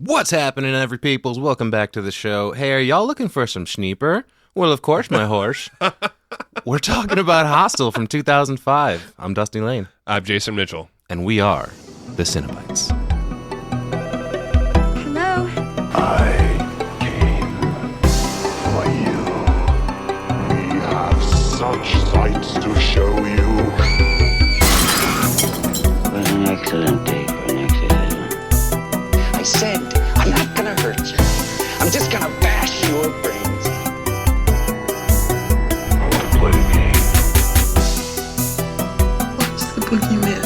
What's happening, every peoples? Welcome back to the show. Hey, are y'all looking for some schneeper? Well, of course, my horse. We're talking about Hostel from 2005. I'm Dusty Lane. I'm Jason Mitchell. And we are the Cinebytes. Hello? I came for you. We have such sights to show you. It was an excellent day for an exorcism. I said, I'm not gonna hurt you. I'm just gonna bash your brains in. I want to play a game. What's the boogeyman?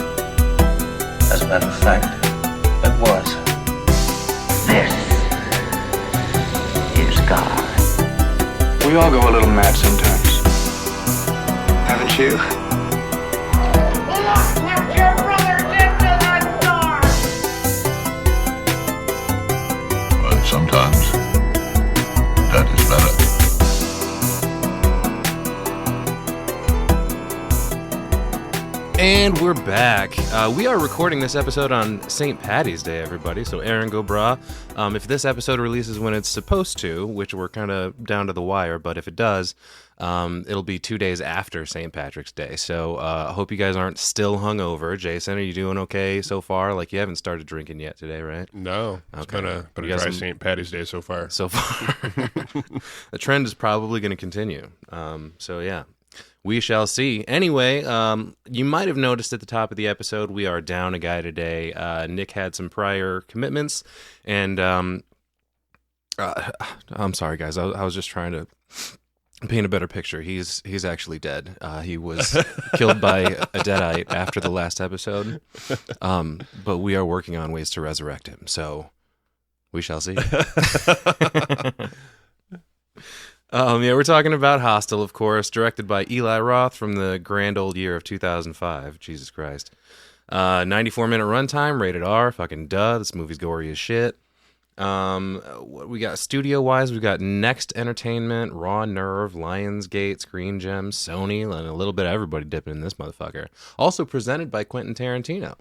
As a matter of fact, it was. This is God. We all go a little mad sometimes. Haven't you? Put your brothers into that door! But sometimes that is better. And we're back. We are recording this episode on St. Patty's Day, everybody. So, Aaron, go brah. If this episode releases when it's supposed to, which we're kind of down to the wire, but if it does, it'll be 2 days after St. Patrick's Day. So, I hope you guys aren't still hungover. Jason, are you doing okay so far? Like, you haven't started drinking yet today, right? No, it's been a dry St. Patty's Day so far. So far. The trend is probably going to continue. So, yeah. We shall see. Anyway, you might have noticed at the top of the episode, we are down a guy today. Nick had some prior commitments, and I'm sorry, guys. I was just trying to paint a better picture. He's actually dead. He was killed by a deadite after the last episode, but we are working on ways to resurrect him. So we shall see. Yeah, we're talking about Hostel, of course, directed by Eli Roth from the grand old year of 2005. Jesus Christ. 94-minute runtime, rated R, fucking duh. This movie's gory as shit. What we got studio-wise, we got Next Entertainment, Raw Nerve, Lionsgate, Screen Gems, Sony, and a little bit of everybody dipping in this motherfucker. Also presented by Quentin Tarantino.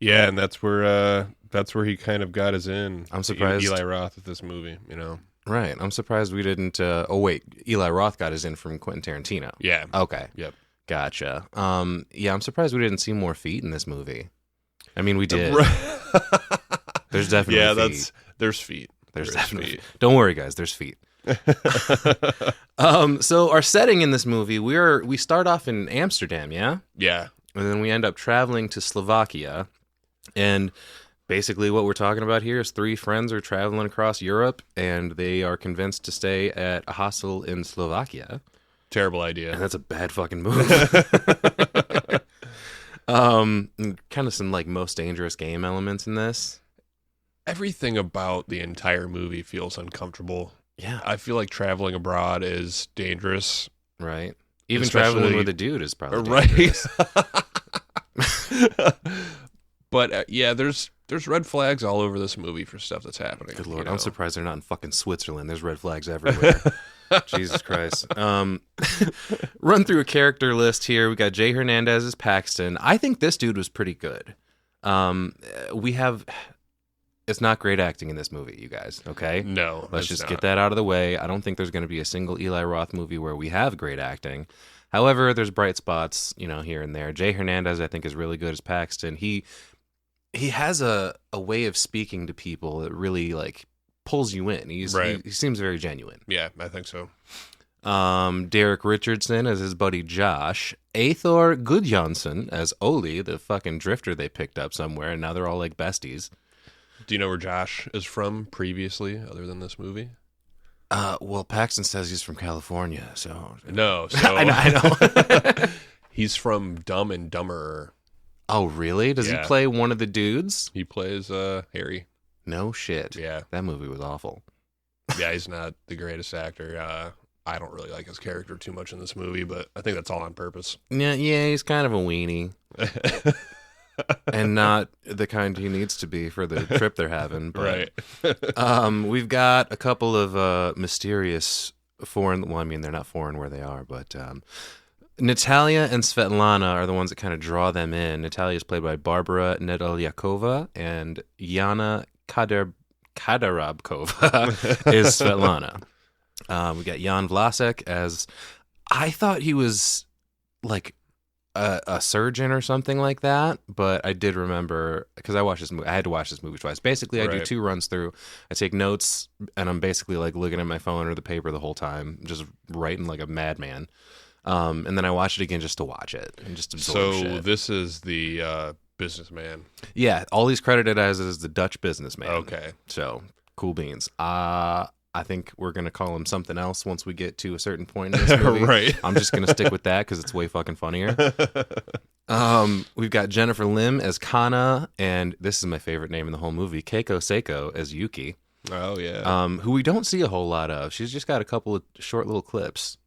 Yeah, and that's where he kind of got his in. I'm surprised. Eli Roth with this movie, you know. Right. I'm surprised we didn't... Eli Roth got his in from Quentin Tarantino. Yeah. Okay. Yep. Gotcha. Yeah, I'm surprised we didn't see more feet in this movie. I mean, we did. There's definitely feet. There's feet. There's definitely feet. Don't worry, guys. There's feet. So our setting in this movie, we start off in Amsterdam, yeah? Yeah. And then we end up traveling to Slovakia. And... basically, what we're talking about here is three friends are traveling across Europe, and they are convinced to stay at a hostel in Slovakia. Terrible idea. And that's a bad fucking move. Kind of some, like, most dangerous game elements in this. Everything about the entire movie feels uncomfortable. Yeah. I feel like traveling abroad is dangerous. Right. Even traveling with a dude is probably dangerous. Right. But, yeah, there's red flags all over this movie for stuff that's happening. Good Lord, I'm surprised they're not in fucking Switzerland. There's red flags everywhere. Jesus Christ. Run through a character list here. We got Jay Hernandez as Paxton. I think this dude was pretty good. It's not great acting in this movie, you guys, okay? No, Let's just get that out of the way. I don't think there's going to be a single Eli Roth movie where we have great acting. However, there's bright spots, here and there. Jay Hernandez, I think, is really good as Paxton. He has a way of speaking to people that really, like, pulls you in. He seems very genuine. Yeah, I think so. Derek Richardson as his buddy Josh. Athor Gudjonsson as Oli, the fucking drifter they picked up somewhere, and now they're all, like, besties. Do you know where Josh is from previously, other than this movie? Well, Paxton says he's from California, so... No, so... I know. He's from Dumb and Dumber. Oh, really? Does he play one of the dudes? He plays Harry. No shit. Yeah. That movie was awful. Yeah, he's not the greatest actor. I don't really like his character too much in this movie, but I think that's all on purpose. Yeah, he's kind of a weenie. And not the kind he needs to be for the trip they're having. But, right. We've got a couple of mysterious foreign... Well, I mean, they're not foreign where they are, but... Natalia and Svetlana are the ones that kind of draw them in. Natalia is played by Barbara Nedeljakova, and Yana Kadarabkova is Svetlana. We got Jan Vlasek as, I thought he was like a surgeon or something like that, but I did remember, because I had to watch this movie twice. Basically, I do 2 runs through. I take notes, and I'm basically like looking at my phone or the paper the whole time, just writing like a madman. And then I watch it again just to watch it and just absorb shit. So this is the businessman. Yeah, all he's credited as is the Dutch businessman. Okay. So, cool beans. I think we're going to call him something else once we get to a certain point in this movie. Right. I'm just going to stick with that because it's way fucking funnier. We've got Jennifer Lim as Kana, and this is my favorite name in the whole movie, Keiko Seiko as Yuki. Oh, yeah. Who we don't see a whole lot of. She's just got a couple of short little clips.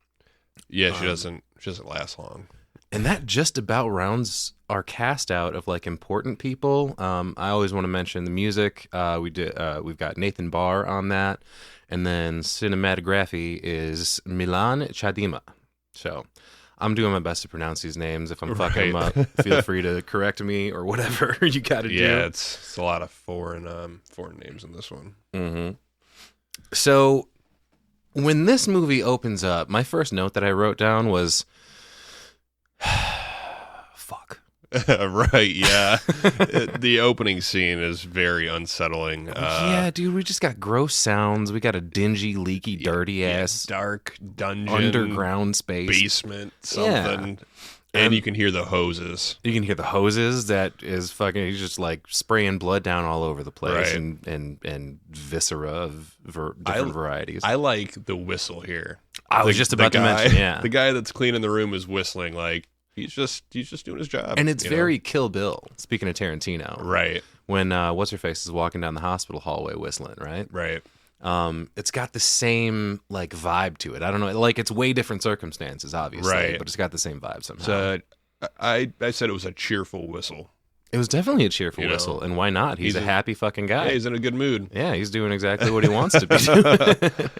Yeah, she doesn't last long. And that just about rounds our cast out of like important people. I always want to mention the music. We've got Nathan Barr on that, and then cinematography is Milan Chadima. So I'm doing my best to pronounce these names. If I'm fucking them up, feel free to correct me or whatever you got to do. Yeah, it's a lot of foreign names in this one. Mm-hmm. So when this movie opens up, my first note that I wrote down was, fuck. Right, yeah. The opening scene is very unsettling. Yeah, dude, we just got gross sounds. We got a dingy, leaky, dirty ass dark dungeon, underground space, basement, something. Yeah. And you can hear the hoses. You can hear the hoses. That is fucking. He's just like spraying blood down all over the place, right. and viscera of different varieties. I like the whistle here. I was just about to mention. Yeah, the guy that's cleaning the room is whistling. Like he's just doing his job. And it's very Kill Bill. Speaking of Tarantino, right? When what's her face is walking down the hospital hallway whistling, right? Right. It's got the same like vibe to it. I don't know, like it's way different circumstances, obviously, right? But it's got the same vibe somehow. So I said it was a cheerful whistle. It was definitely a cheerful whistle, and why not? He's a happy fucking guy. Yeah, he's in a good mood. Yeah, he's doing exactly what he wants to be doing.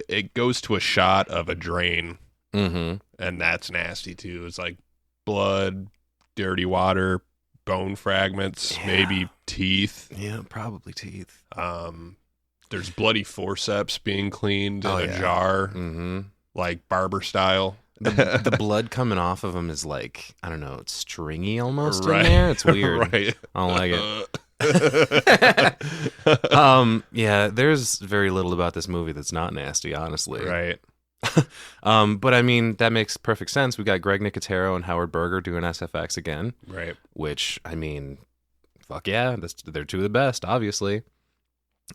It goes to a shot of a drain, mm-hmm. and that's nasty too. It's like blood, dirty water, bone fragments, maybe teeth. Yeah, probably teeth. There's bloody forceps being cleaned in a jar, like barber style. The blood coming off of him is like, I don't know, it's stringy almost in there. It's weird. Right. I don't like it. Yeah, there's very little about this movie that's not nasty, honestly. Right. But I mean, that makes perfect sense. We got Greg Nicotero and Howard Berger doing SFX again. Right. Which, I mean, fuck yeah, they're two of the best, obviously.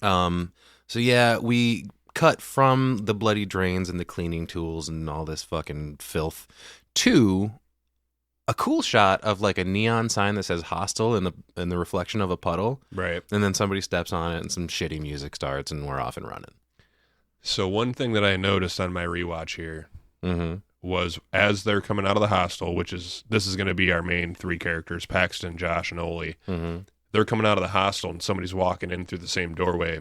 So yeah, we cut from the bloody drains and the cleaning tools and all this fucking filth to a cool shot of like a neon sign that says Hostel in the reflection of a puddle. Right. And then somebody steps on it and some shitty music starts and we're off and running. So one thing that I noticed on my rewatch here was as they're coming out of the hostel, this is going to be our main 3 characters, Paxton, Josh, and Oli. They're coming out of the hostel and somebody's walking in through the same doorway.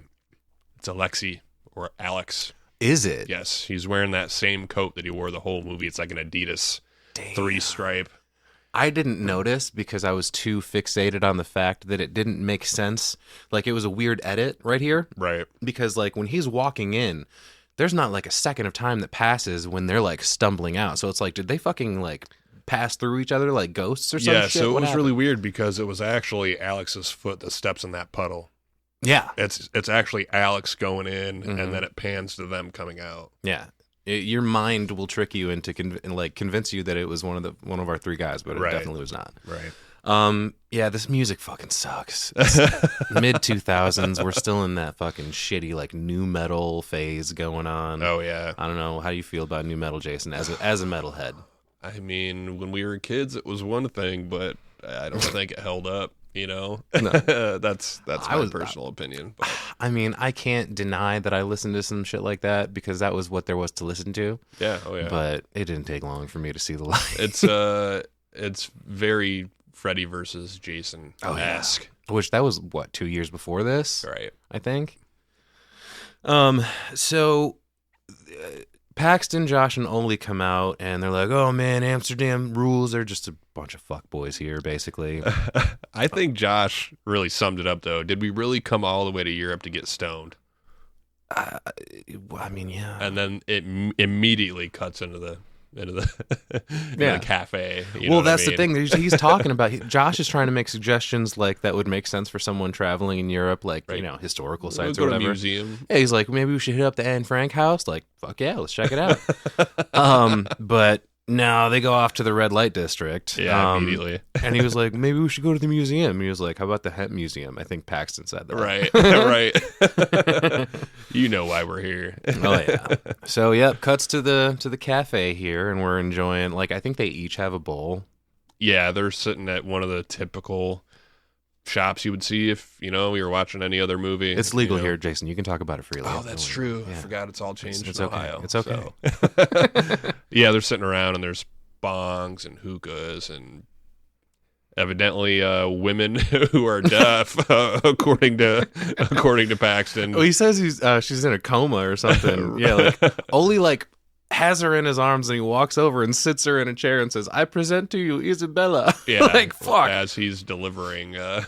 It's Alexi or Alex. Is it? Yes. He's wearing that same coat that he wore the whole movie. It's like an Adidas 3-stripe. I didn't notice because I was too fixated on the fact that it didn't make sense. Like it was a weird edit right here. Right. Because like when he's walking in, there's not like a second of time that passes when they're like stumbling out. So it's like, did they fucking like pass through each other like ghosts or something? Yeah, so it was really weird because it was actually Alex's foot that steps in that puddle. Yeah. It's actually Alex going in and then it pans to them coming out. Yeah. Your mind will trick you into convince you that it was one of our 3 guys, but it definitely was not. Right. Yeah, this music fucking sucks. Mid 2000s, we're still in that fucking shitty like new metal phase going on. Oh yeah. I don't know how you feel about new metal, Jason, as a metalhead. I mean, when we were kids, it was one thing, but I don't think it held up. You know, no. that's my personal opinion. But. I mean, I can't deny that I listened to some shit like that because that was what there was to listen to. Yeah, oh yeah. But it didn't take long for me to see the light. It's very Freddy versus Jason-esque. Which that was what 2 years before this, right? I think. So Paxton, Josh, and Oli come out, and they're like, oh, man, Amsterdam rules. They're just a bunch of fuckboys here, basically. I think Josh really summed it up, though. Did we really come all the way to Europe to get stoned? I mean, yeah. And then it immediately cuts into the the cafe. Well, that's the thing. He's talking about. Josh is trying to make suggestions like that would make sense for someone traveling in Europe, like historical sites or whatever. Go to a museum. Yeah, he's like, maybe we should hit up the Anne Frank house. Like, fuck yeah, let's check it out. But no, they go off to the red light district. Yeah, immediately. And he was like, maybe we should go to the museum. He was like, how about the hemp museum? I think Paxton said that. Right, right. You know why we're here. Oh yeah. So yep, cuts to the cafe here, and we're enjoying. Like, I think they each have a bowl. Yeah, they're sitting at one of the typical shops you would see if we were watching any other movie. It's legal here, Jason. You can talk about it freely. Oh, that's true. Yeah. I forgot it's all changed it's in okay. Ohio. It's okay. So. Yeah, they're sitting around and there's bongs and hookahs and evidently women who are deaf, according to Paxton. Well, he says she's in a coma or something. Yeah, like Oli has her in his arms, and he walks over and sits her in a chair and says, I present to you Isabella. Yeah, like, fuck. As he's delivering a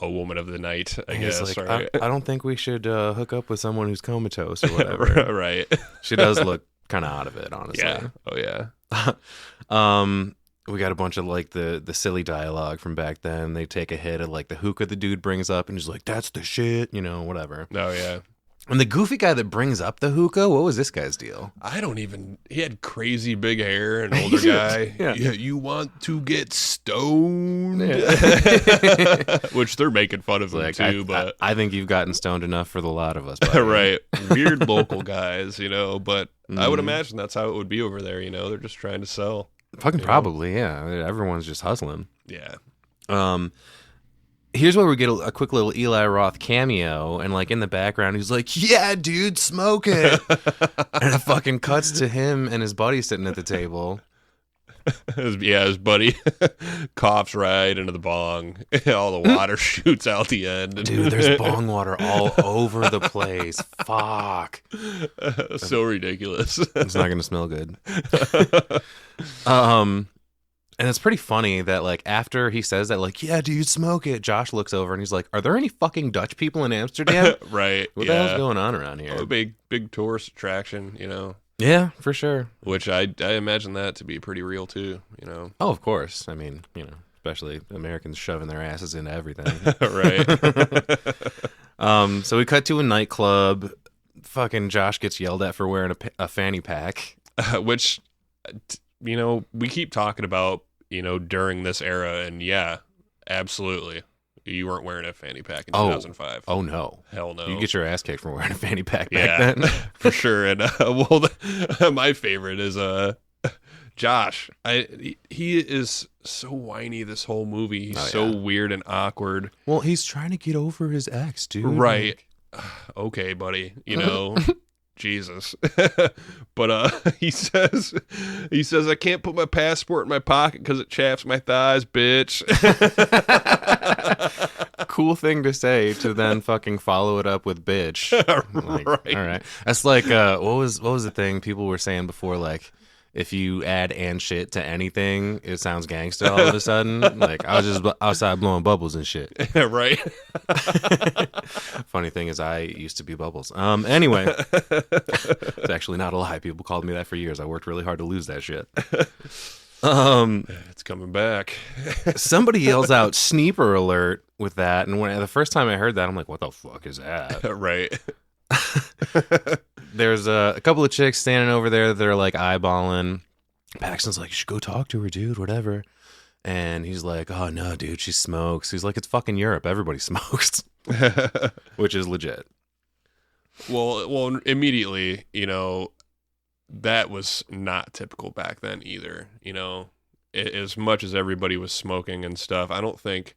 woman of the night, I and guess. Like, right? I don't think we should hook up with someone who's comatose or whatever. Right. She does look kind of out of it, honestly. Yeah. Oh, yeah. We got a bunch of the silly dialogue from back then. They take a hit of the hookah the dude brings up, and he's like, that's the shit, whatever. Oh, yeah. And the goofy guy that brings up the hookah, what was this guy's deal? He had crazy big hair, an older guy. Yeah. You want to get stoned? Yeah. Which they're making fun of him too, but I think you've gotten stoned enough for the lot of us. Right. Weird local guys, but I would imagine that's how it would be over there, they're just trying to sell. Fucking probably, yeah. Everyone's just hustling. Yeah. Here's where we get a quick little Eli Roth cameo, and in the background, he's like, yeah, dude, smoke it. And it fucking cuts to him and his buddy sitting at the table. His buddy coughs right into the bong. All the water shoots out the end. Dude, there's bong water all over the place. Fuck. So ridiculous. It's not going to smell good. And it's pretty funny that after he says that, yeah, dude, smoke it, Josh looks over and he's like, are there any fucking Dutch people in Amsterdam? Right. What the hell's going on around here? A big tourist attraction, Yeah, for sure. Which I imagine that to be pretty real too, Oh, of course. I mean, especially Americans shoving their asses into everything. Right. So we cut to a nightclub. Fucking Josh gets yelled at for wearing a fanny pack. Which, we keep talking about, during this era, and yeah, absolutely. You weren't wearing a fanny pack in 2005. Oh, no. Hell no. You get your ass kicked for wearing a fanny pack back then. For sure. And, my favorite is Josh. He is so whiny this whole movie. He's so weird and awkward. Well, he's trying to get over his ex, dude. Right. Okay, buddy. Jesus. But he says I can't put my passport in my pocket because it chaps my thighs, bitch. Cool thing to say to then fucking follow it up with bitch. Right. All right. That's what was the thing people were saying before, if you add and shit to anything, it sounds gangsta all of a sudden. I was just outside blowing bubbles and shit. Right. Funny thing is, I used to be Bubbles. Anyway, it's actually not a lie. People called me that for years. I worked really hard to lose that shit. It's coming back. Somebody yells out "Sneeper alert" with that, and the first time I heard that, I'm like, "What the fuck is that?" Right. There's a couple of chicks standing over there that are eyeballing. Paxton's like, you should go talk to her, dude, whatever. And he's like, oh, no, dude, she smokes. He's like, it's fucking Europe. Everybody smokes. Which is legit. Well, immediately, that was not typical back then either. As much as everybody was smoking and stuff, I don't think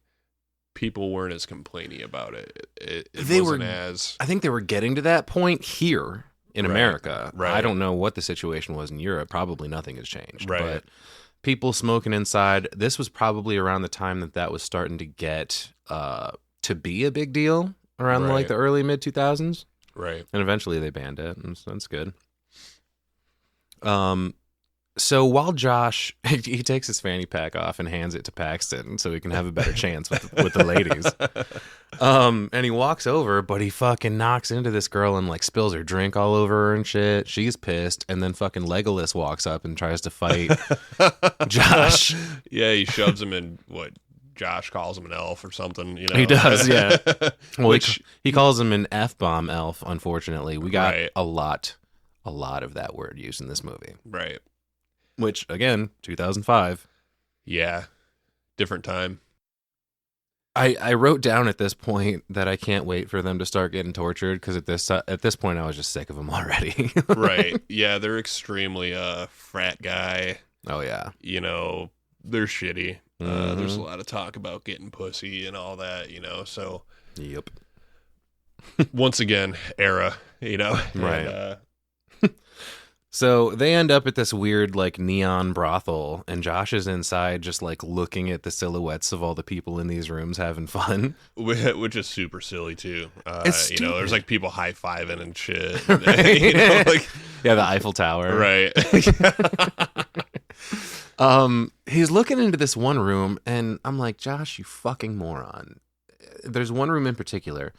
people weren't as complaining about it. It wasn't as... I think they were getting to that point here in America. Right. I don't know what the situation was in Europe. Probably nothing has changed. Right. But people smoking inside, this was probably around the time that was starting to get to be a big deal around the early mid-2000s. Right. And eventually they banned it. And that's good. So while Josh, he takes his fanny pack off and hands it to Paxton so he can have a better chance with the ladies. And he walks over, but he fucking knocks into this girl and like spills her drink all over her and shit. She's pissed. And then fucking Legolas walks up and tries to fight Josh. Yeah, he shoves him in what Josh calls him an elf or something, you know. He does, yeah. Well, he calls him an F-bomb elf, unfortunately. We got a lot of that word used in this movie. Right. Which, again, 2005. Yeah. Different time. I wrote down at this point that I can't wait for them to start getting tortured because at this point I was just sick of them already. Right. Yeah, they're extremely frat guy. Oh, yeah. You know, they're shitty. There's a lot of talk about getting pussy and all that, you know, so. Yep. Once again, era, you know. Right. And, so they end up at this weird like neon brothel and Josh is inside just like looking at the silhouettes of all the people in these rooms having fun. Which is super silly too. It's you know, there's like people high-fiving and shit. Right? You know, like, yeah, the Eiffel Tower. Right. He's looking into this one room and I'm like, Josh, you fucking moron. There's one room in particular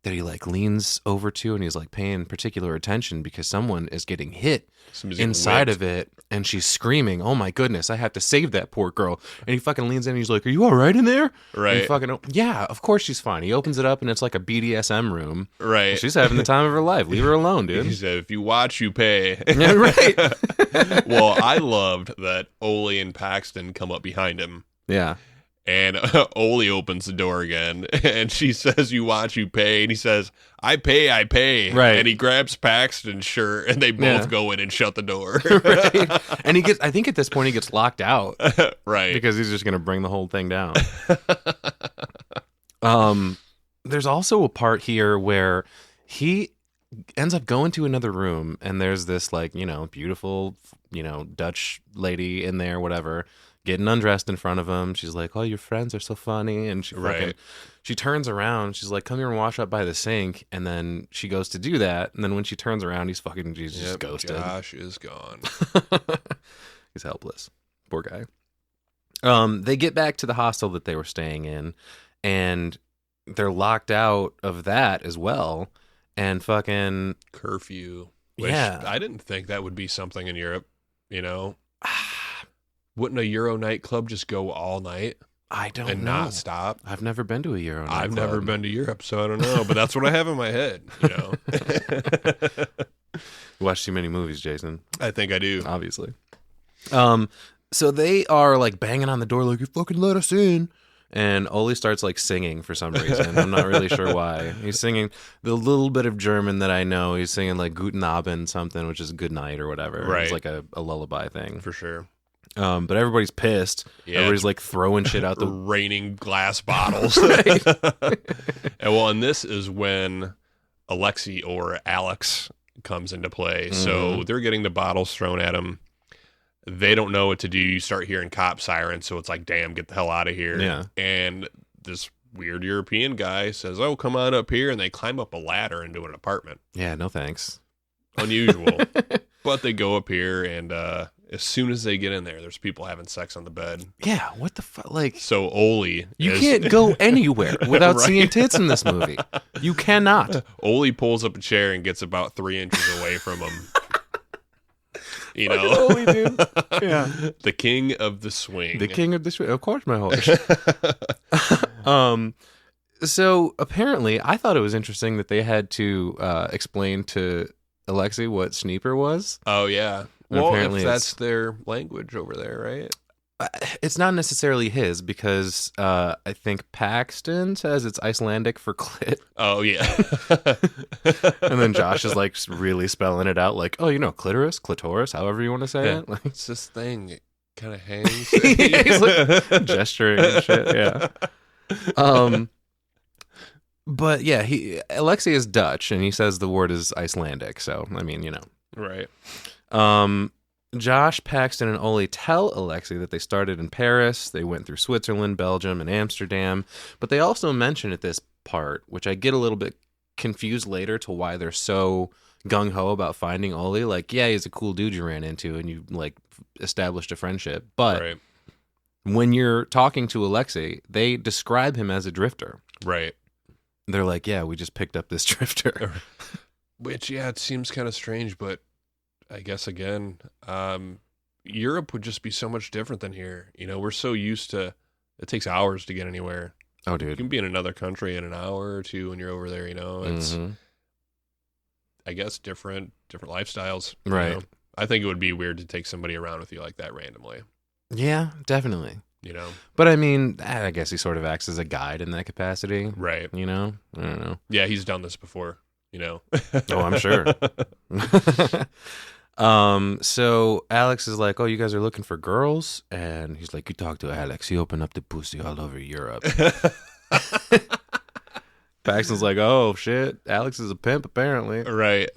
that he like leans over to and he's like paying particular attention because someone is getting hit inside of it and she's screaming, oh my goodness, I have to save that poor girl. And he fucking leans in and he's like, are you all right in there? Right. And fucking, yeah, of course she's fine. He opens it up and it's like a BDSM room. Right. She's having the time of her life. Leave her alone, dude. He said, if you watch, you pay. Yeah, right. Well, I loved that Ole and Paxton come up behind him. Yeah. And Ole opens the door again, and she says, you watch, you pay. And he says, I pay. Right. And he grabs Paxton's shirt, and they both go in and shut the door. Right. And I think at this point he gets locked out. Right. Because he's just going to bring the whole thing down. There's also a part here where he ends up going to another room, and there's this, like, you know, beautiful, you know, Dutch lady in there, whatever, getting undressed in front of him. She's like, oh, your friends are so funny. And she turns around. She's like, come here and wash up by the sink. And then she goes to do that. And then when she turns around, he's just ghosted. Josh is gone. He's helpless. Poor guy. They get back to the hostel that they were staying in, and they're locked out of that as well. And fucking curfew. Which yeah. I didn't think that would be something in Europe, you know? Wouldn't a Euro nightclub just go all night? I don't and know. not stop? I've never been to a Euro nightclub. I've never been to Europe, so I don't know. But that's what I have in my head, you know? You watch too many movies, Jason. I think I do. Obviously. So they are like banging on the door like, you fucking let us in. And Ole starts like singing for some reason. I'm not really sure why. He's singing the little bit of German that I know. He's singing like Guten Abend something, which is good night or whatever. Right. It's like a lullaby thing. For sure. But everybody's pissed. Yeah, everybody's like throwing shit out the raining glass bottles. And this is when Alexei or Alex comes into play. Mm-hmm. So they're getting the bottles thrown at them. They don't know what to do. You start hearing cop sirens, so it's like, damn, get the hell out of here. Yeah. And this weird European guy says, oh, come on up here, and they climb up a ladder into an apartment. Yeah, no thanks. Unusual. But they go up here, and as soon as they get in there, there's people having sex on the bed. Yeah, what the fuck? Like, so Ole can't go anywhere without seeing tits in this movie. You cannot. Ole pulls up a chair and gets about 3 inches away from him. You know, Ole, dude. Yeah. The king of the swing. The king of the swing. Of course, my horse. So apparently, I thought it was interesting that they had to explain to Alexei what Sneeper was. Oh, yeah. Well, apparently if that's their language over there, right? It's not necessarily his because I think Paxton says it's Icelandic for clit. Oh, yeah. And then Josh is like really spelling it out like, oh, you know, clitoris, however you want to say it. Like, it's this thing. It kind of hangs. Yeah, he's like gesturing and shit. Yeah. But yeah, Alexei is Dutch and he says the word is Icelandic. So, I mean, you know. Right. Josh, Paxton, and Ole tell Alexei that they started in Paris, they went through Switzerland, Belgium, and Amsterdam, but they also mention at this part, which I get a little bit confused later to why they're so gung-ho about finding Oli. Like, yeah, he's a cool dude you ran into and you, like, established a friendship. But Right. when you're talking to Alexei, they describe him as a drifter. Right. They're like, yeah, we just picked up this drifter. Which, yeah, it seems kind of strange, but I guess, again, Europe would just be so much different than here. You know, we're so used to, it takes hours to get anywhere. Oh, You dude. can be in another country in an hour or two when you're over there, you know. It's, Mhm. I guess, different lifestyles. you Right. know? I think it would be weird to take somebody around with you like that randomly, Yeah, definitely. you know? But I mean, I guess he sort of acts as a guide in that capacity. Right. You know? I don't know. Yeah, he's done this before, you know? Oh, I'm sure. So Alex is like, oh, you guys are looking for girls? And he's like, you talk to Alex. He opened up the pussy all over Europe. Paxton's like, oh, shit. Alex is a pimp, apparently. Right.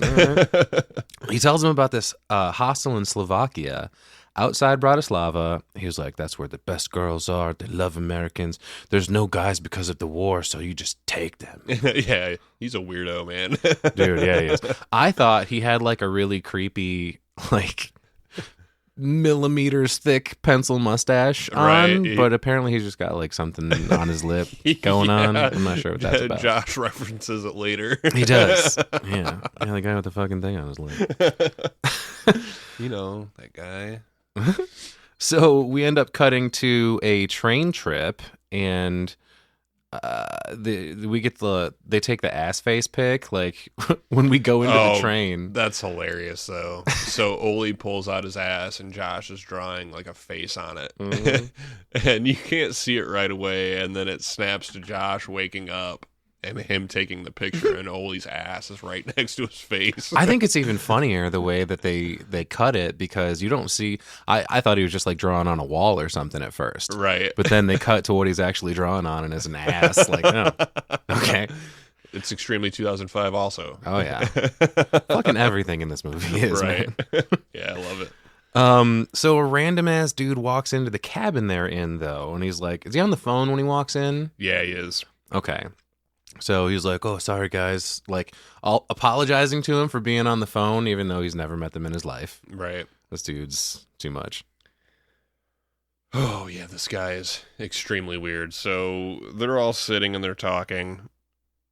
He tells him about this hostel in Slovakia outside Bratislava. He was like, that's where the best girls are. They love Americans. There's no guys because of the war, so you just take them. Yeah, he's a weirdo, man. Dude, yeah, he is. I thought he had like a really creepy, like millimeters thick pencil mustache on, Right. but apparently he's just got like something on his lip going on. Yeah. I'm not sure what that's about. Josh references it later. He does. Yeah. Yeah, the guy with the fucking thing on his lip. You know, that guy. So we end up cutting to a train trip, and they take the ass face pic like when we go into the train. That's hilarious, though. So Oli pulls out his ass, and Josh is drawing like a face on it, and you can't see it right away. And then it snaps to Josh waking up and him taking the picture, and Oli's ass is right next to his face. I think it's even funnier the way that they cut it, because you don't see. I thought he was just like drawing on a wall or something at first, Right. But then they cut to what he's actually drawing on, and it's an ass. Like, oh, okay, It's extremely 2005 also. oh yeah, fucking everything in this movie is Right. man. Yeah, I love it. So a random ass dude walks into the cabin they're in though, and he's like, is he on the phone when he walks in? Yeah, he is. Okay. So he's like, oh, sorry, guys. Like, all apologizing to him for being on the phone, even though he's never met them in his life. Right. This dude's too much. Oh, yeah, this guy is extremely weird. So they're all sitting and they're talking.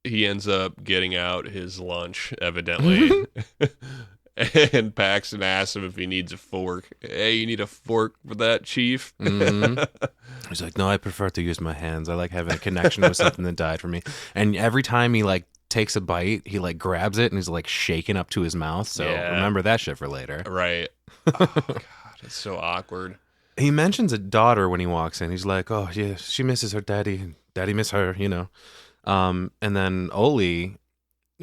He ends up getting out his lunch, evidently. And Paxton asks him if he needs a fork. Hey, you need a fork for that, Chief? He's like, no, I prefer to use my hands. I like having a connection with something that died for me. And every time he, like, takes a bite, he, like, grabs it and he's, like, shaking up to his mouth. So remember that shit for later. Right. Oh, God, it's so awkward. He mentions a daughter when he walks in. He's like, oh, yeah, she misses her daddy. And daddy miss her, you know. And then Oli,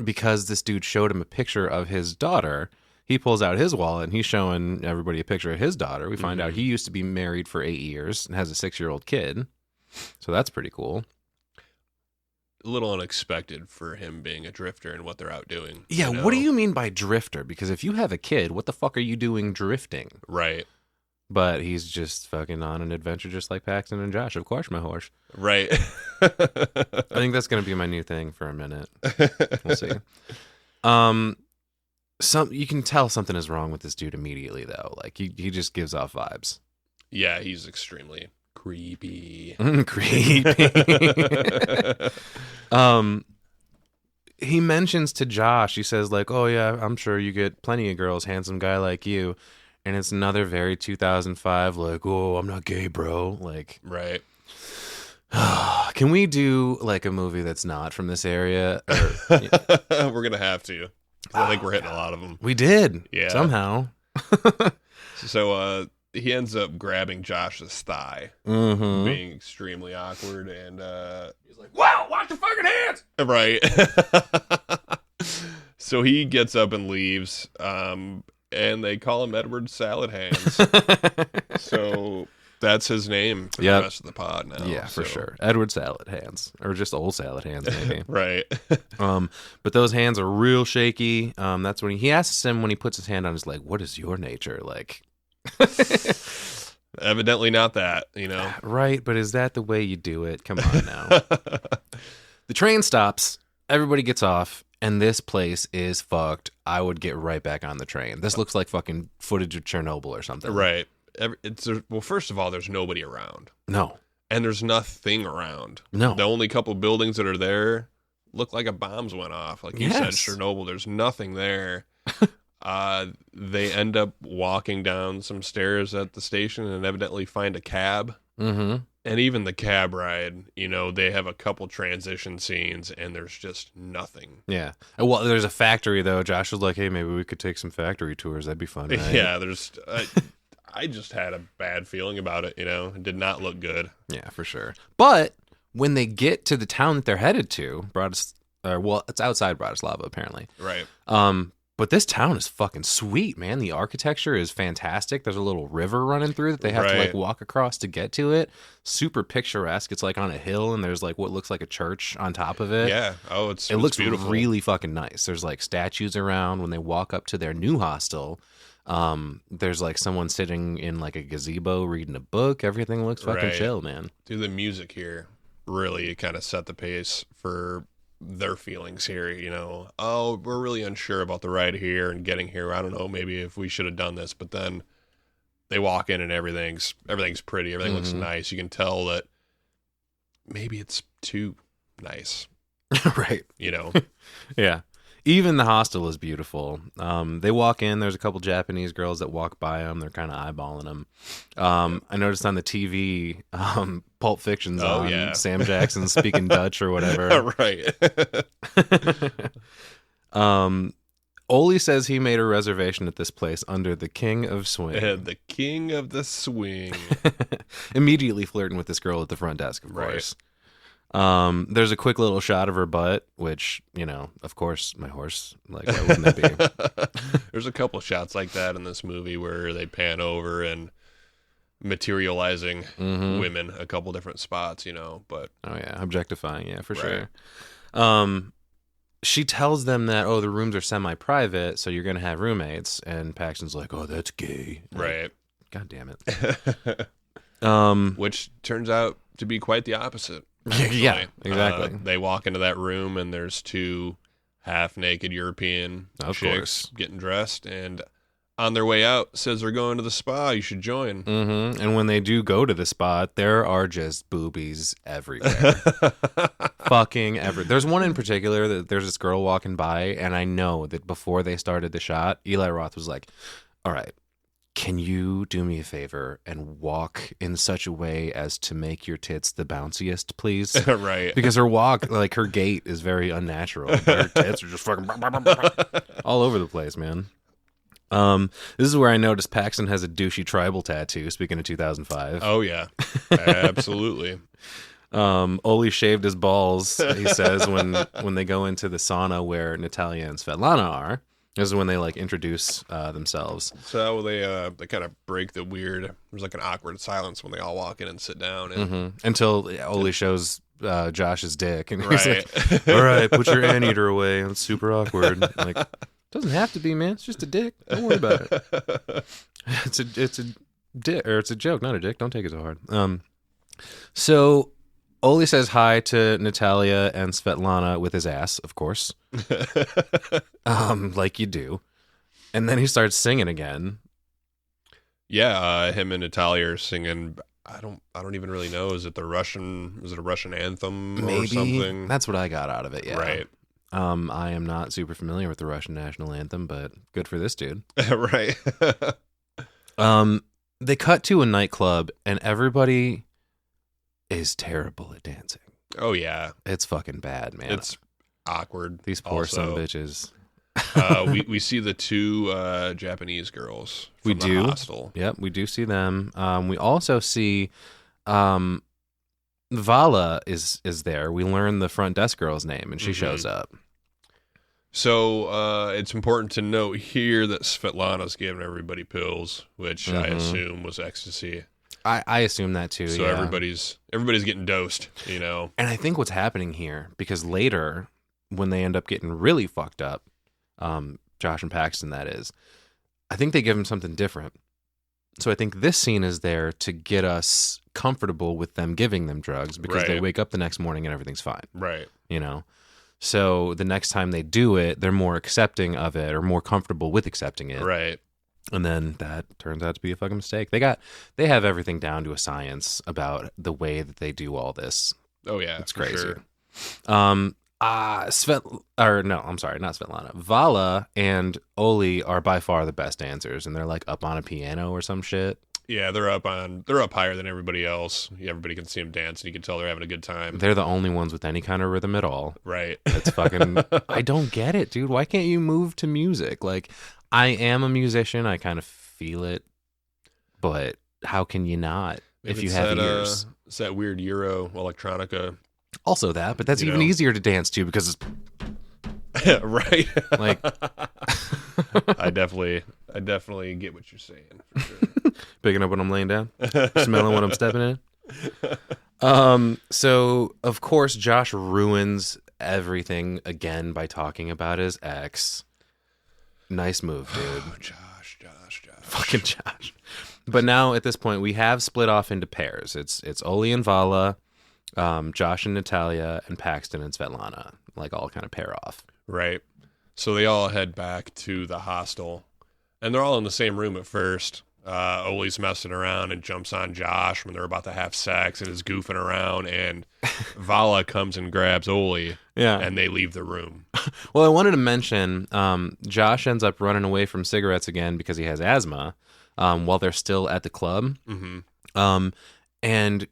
because this dude showed him a picture of his daughter, he pulls out his wallet and he's showing everybody a picture of his daughter. We find out he used to be married for 8 years and has a 6-year-old kid. So that's pretty cool. A little unexpected for him being a drifter and what they're out doing. Yeah, know? what do you mean by drifter? Because if you have a kid, what the fuck are you doing drifting? Right. But he's just fucking on an adventure just like Paxton and Josh. Of course, my horse. Right. I think that's going to be my new thing for a minute. We'll see. You can tell something is wrong with this dude immediately, though. Like, he just gives off vibes. Yeah, he's extremely creepy. Creepy. He mentions to Josh, he says, like, oh, yeah, I'm sure you get plenty of girls, handsome guy like you. And it's another very 2005, like, oh, I'm not gay, bro. Like, Right. can we do, like, a movie that's not from this area? Or, We're going to have to. 'Cause I think we're hitting a lot of them. we did. Yeah. Somehow. So he ends up grabbing Josh's thigh, Mm-hmm. being extremely awkward, and He's like, wow, watch your fucking hands. right. So he gets up and leaves, and they call him Edward Salad Hands. So that's his name for Yep. the rest of the pod now. Yeah, for so. sure. Edward Salad Hands. Or just old Salad Hands, maybe. Right. But those hands are real shaky. That's when he asks him, when he puts his hand on his leg, what is your nature? Like, Evidently not that, you know. right, but is that the way you do it? Come on now. The train stops, everybody gets off, and this place is fucked. I would get right back on the train. This looks like fucking footage of Chernobyl or something. Right. Well, first of all, there's nobody around. No. And there's nothing around. No. The only couple buildings that are there look like a bombs went off. Like you said, Chernobyl, there's nothing there. They end up walking down some stairs at the station and evidently find a cab. Mm-hmm. And even the cab ride, they have a couple transition scenes and there's just nothing. Yeah. Well, there's a factory, though. Josh was like, hey, maybe we could take some factory tours. That'd be fun. Right? Yeah, I just had a bad feeling about it, It did not look good. Yeah, for sure. But when they get to the town that they're headed to, it's outside Bratislava, apparently. Right. But this town is fucking sweet, man. The architecture is fantastic. There's a little river running through that they have to like walk across to get to it. Super picturesque. It's like on a hill, and there's like what looks like a church on top of it. Yeah. Oh, it looks beautiful. Really fucking nice. There's like statues around. When they walk up to their new hostel, there's like someone sitting in like a gazebo reading a book. Everything looks fucking chill, man. Dude, the music here really kind of set the pace for their feelings here, oh, we're really unsure about the ride here and getting here. I don't know, maybe if we should have done this, but then they walk in and everything's pretty, everything looks nice. You can tell that maybe it's too nice. Right. Yeah. Even the hostel is beautiful. They walk in. There's a couple Japanese girls that walk by them. They're kind of eyeballing them. I noticed on the TV, Pulp Fiction's on. Yeah. Sam Jackson speaking Dutch or whatever. Right. Oli says he made a reservation at this place under the King of Swing. The King of the Swing. Immediately flirting with this girl at the front desk, of course. There's a quick little shot of her butt, which, of course, my horse, like, why wouldn't that be? There's a couple shots like that in this movie where they pan over and materializing women a couple different spots, but. Oh, yeah. Objectifying. Yeah, for sure. She tells them that, the rooms are semi-private, so you're going to have roommates. And Paxton's like, oh, that's gay. Right. God damn it. Which turns out to be quite the opposite. Yeah, exactly. They walk into that room and there's two half-naked European chicks getting dressed, and on their way out says they're going to the spa. You should join. Mm-hmm. And when they do go to the spa, there are just boobies everywhere. Fucking everywhere. There's one in particular that there's this girl walking by, and I know that before they started the shot, Eli Roth was like, all right, can you do me a favor and walk in such a way as to make your tits the bounciest, please? Right. Because her walk, like her gait is very unnatural. Her tits are just fucking all over the place, man. This is where I noticed Paxton has a douchey tribal tattoo, speaking of 2005. Oh, yeah. Absolutely. Oli shaved his balls, he says, when they go into the sauna where Natalia and Svetlana are. This is when they like introduce themselves. So they kind of break the weird. There's like an awkward silence when they all walk in and sit down, and until Oli shows Josh's dick, and he's like, "All right, put your anteater away." It's super awkward. Like, doesn't have to be, man. It's just a dick. Don't worry about it. It's a dick, or it's a joke, not a dick. Don't take it so hard. So Oli says hi to Natalia and Svetlana with his ass, of course. Like you do. And then he starts singing again. Yeah, him and Natalia are singing. I don't even really know. Is it a Russian anthem or something? That's what I got out of it, yeah. Right. I am not super familiar with the Russian national anthem, but good for this dude. Right. They cut to a nightclub and everybody is terrible at dancing. Oh yeah. It's fucking bad, man. It's awkward. These poor son of bitches. We see the two Japanese girls we from the do. hostel. Yep, we do see them. We also see Vala is there. We learn the front desk girl's name, and she shows up. So it's important to note here that Svetlana's giving everybody pills, which I assume was ecstasy. I assume that too. So yeah. everybody's getting dosed, And I think what's happening here, because later when they end up getting really fucked up, Josh and Paxton, that is, I think they give them something different. So I think this scene is there to get us comfortable with them giving them drugs because they wake up the next morning and everything's fine. Right. So the next time they do it, they're more accepting of it or more comfortable with accepting it. Right. And then that turns out to be a fucking mistake. They have everything down to a science about the way that they do all this. Oh yeah, It's for crazy. sure. I'm sorry, not Svetlana. Vala and Oli are by far the best dancers, and they're like up on a piano or some shit. Yeah, they're up higher than everybody else. Everybody can see them dance, and you can tell they're having a good time. They're the only ones with any kind of rhythm at all. Right. It's fucking. I don't get it, dude. Why can't you move to music? Like, I am a musician. I kind of feel it, but how can you not if you have ears? It's that weird Euro electronica. Also that, but that's You even know? easier to dance to because it's Right. like. I definitely get what you're saying. For sure. Picking up when I'm laying down, smelling when I'm stepping in. So of course Josh ruins everything again by talking about his ex. Nice move, dude. Josh. Fucking Josh. But now at this point we have split off into pairs. It's Oli and Vala, Josh and Natalia, and Paxton and Svetlana. Like all kind of pair off. Right. So they all head back to the hostel, and they're all in the same room at first. Oli's messing around and jumps on Josh when they're about to have sex and is goofing around, and Vala comes and grabs Oli, and they leave the room. Well, I wanted to mention Josh ends up running away from cigarettes again because he has asthma while they're still at the club. Mm-hmm. And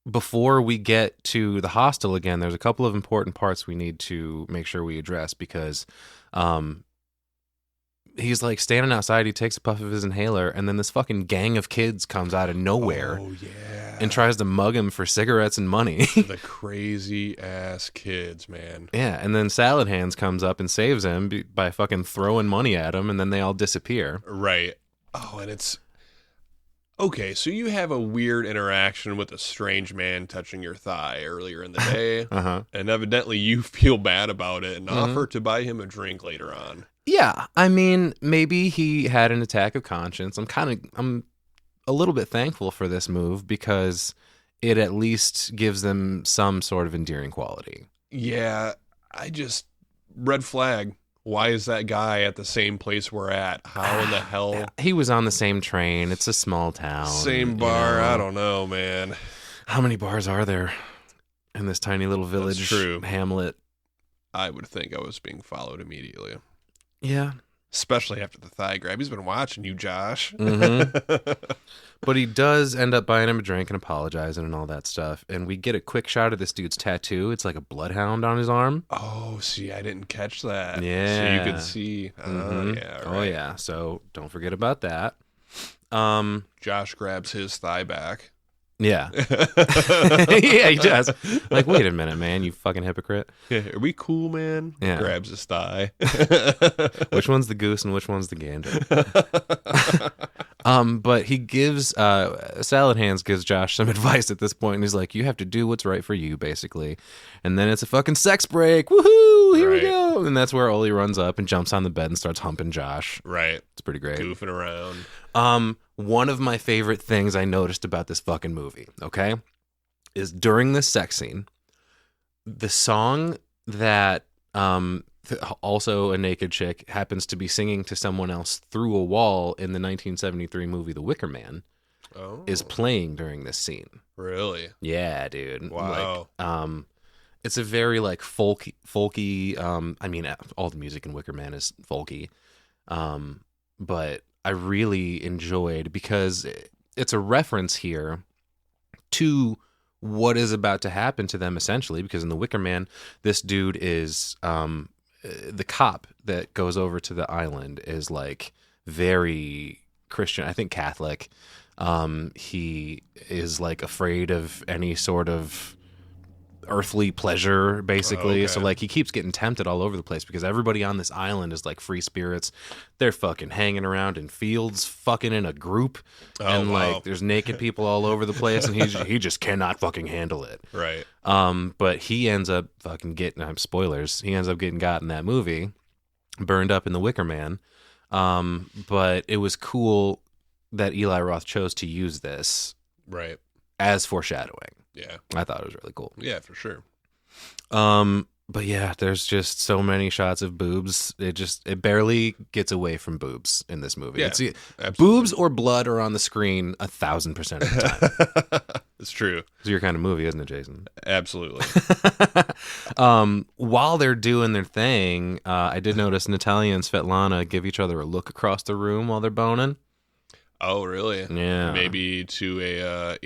before we get to the hostel again, there's a couple of important parts we need to make sure we address because he's like standing outside, he takes a puff of his inhaler, and then this fucking gang of kids comes out of nowhere and tries to mug him for cigarettes and money. The crazy ass kids, man. Yeah, and then Salad Hands comes up and saves him by fucking throwing money at him, and then they all disappear. Right. Oh, and it's... Okay, so you have a weird interaction with a strange man touching your thigh earlier in the day, and evidently you feel bad about it and offer to buy him a drink later on. Yeah, I mean, maybe he had an attack of conscience. I'm a little bit thankful for this move because it at least gives them some sort of endearing quality. Yeah, red flag. Why is that guy at the same place we're at? How in the hell? He was on the same train. It's a small town. Same bar. I don't know, man. How many bars are there in this tiny little village? That's true. Hamlet? I would think I was being followed immediately. Yeah. Especially after the thigh grab. He's been watching you, Josh. But he does end up buying him a drink and apologizing and all that stuff. And we get a quick shot of this dude's tattoo. It's like a bloodhound on his arm. Oh, see, I didn't catch that. Yeah. So you could see. Yeah. Right. Oh, yeah. So don't forget about that. Josh grabs his thigh back. Yeah. Yeah, he does. Like, wait a minute, man, you fucking hypocrite. Are we cool, man? Yeah. Grabs his thigh. Which one's the goose and which one's the gander? But he gives Salad Hands gives Josh some advice at this point, and he's like, you have to do what's right for you, basically. And then it's a fucking sex break. Woohoo! Here we go. And that's where Oli runs up and jumps on the bed and starts humping Josh. Right. It's pretty great. Goofing around. One of my favorite things I noticed about this fucking movie, okay, is during this sex scene, the song that also a naked chick happens to be singing to someone else through a wall in the 1973 movie The Wicker Man is playing during this scene. Really? Yeah, dude. Wow. Like, it's a very like folky. I mean, all the music in Wicker Man is folky, but I really enjoyed because it's a reference here to what is about to happen to them essentially, because in The Wicker Man, this dude is the cop that goes over to the island is like very Christian, I think Catholic. He is like afraid of any sort of earthly pleasure, basically. So like he keeps getting tempted all over the place because everybody on this island is like free spirits. They're fucking hanging around in fields, fucking in a group, and like there's naked people all over the place, and he just cannot fucking handle it. Right. But he ends up fucking getting spoilers. He ends up getting got in that movie, burned up in The Wicker Man. But it was cool that Eli Roth chose to use this as foreshadowing. Yeah. I thought it was really cool. Yeah, for sure. But yeah, there's just so many shots of boobs. It barely gets away from boobs in this movie. Yeah, Boobs or blood are on the screen 1,000% of the time. It's true. It's your kind of movie, isn't it, Jason? Absolutely. While they're doing their thing, I did notice Natalia and Svetlana give each other a look across the room while they're boning. Oh, really? Yeah. Maybe to a,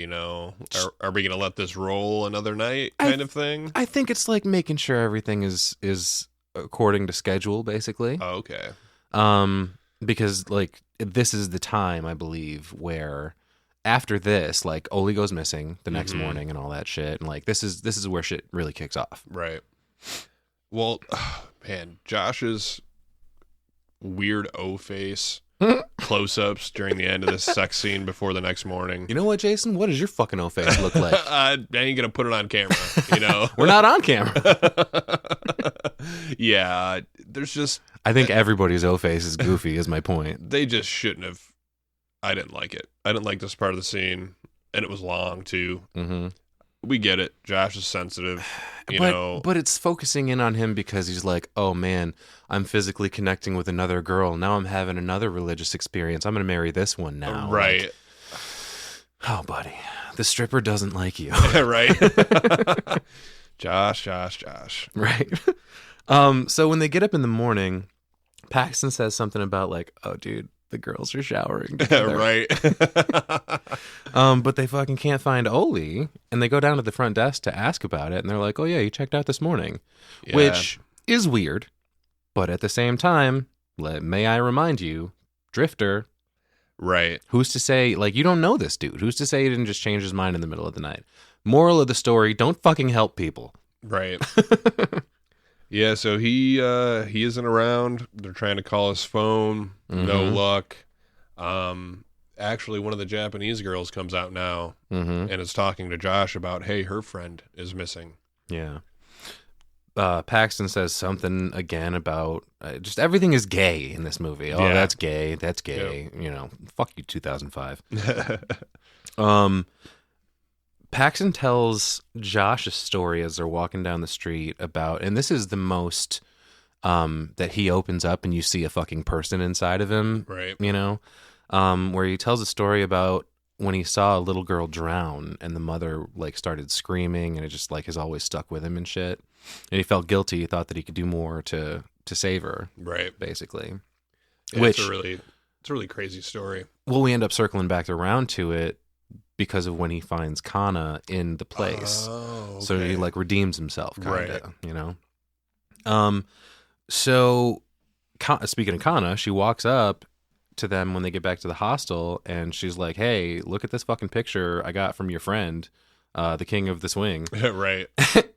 are we going to let this roll another night kind of thing? I think it's like making sure everything is according to schedule, basically. Oh, okay. Because like this is the time, I believe, where after this, like Oli goes missing the next morning and all that shit, and like this is where shit really kicks off. Right. Well, man, Josh's weird O face close-ups during the end of this sex scene before the next morning. You know what, Jason? What does your fucking O face look like? I ain't gonna put it on camera. We're not on camera. Yeah, there's just. I think everybody's O face is goofy. Is my point. They just shouldn't have. I didn't like it. I didn't like this part of the scene, and it was long too. Mm-hmm. We get it. Josh is sensitive, But it's focusing in on him because he's like, oh man, I'm physically connecting with another girl. Now I'm having another religious experience. I'm going to marry this one now. Right. Like, oh, buddy, the stripper doesn't like you. Right. Josh. Right. So when they get up in the morning, Paxton says something about like, oh, dude, the girls are showering together. Right. But they fucking can't find Oli, and they go down to the front desk to ask about it, and they're like, oh yeah, you checked out this morning. Yeah. Which is weird, but at the same time, may I remind you, Drifter. Right. Who's to say, like, you don't know this dude. Who's to say he didn't just change his mind in the middle of the night? Moral of the story, don't fucking help people. Right. Yeah, so he isn't around. They're trying to call his phone. No luck. Actually, one of the Japanese girls comes out now and is talking to Josh about, hey, her friend is missing. Yeah. Paxton says something again about just everything is gay in this movie. Oh, Yeah. that's gay. That's gay. Yep. Fuck you, 2005. Paxton tells Josh a story as they're walking down the street about, and this is the most that he opens up and you see a fucking person inside of him. Right. Where he tells a story about when he saw a little girl drown and the mother like started screaming, and it just like has always stuck with him and shit. And he felt guilty. He thought that he could do more to save her. Right. Basically. Yeah, Which it's a really crazy story. Well, we end up circling back around to it because of when he finds Kana in the place. Oh, okay. So he like redeems himself, kind of, So speaking of Kana, she walks up to them when they get back to the hostel, and she's like, hey, look at this fucking picture I got from your friend, the king of the swing. Right.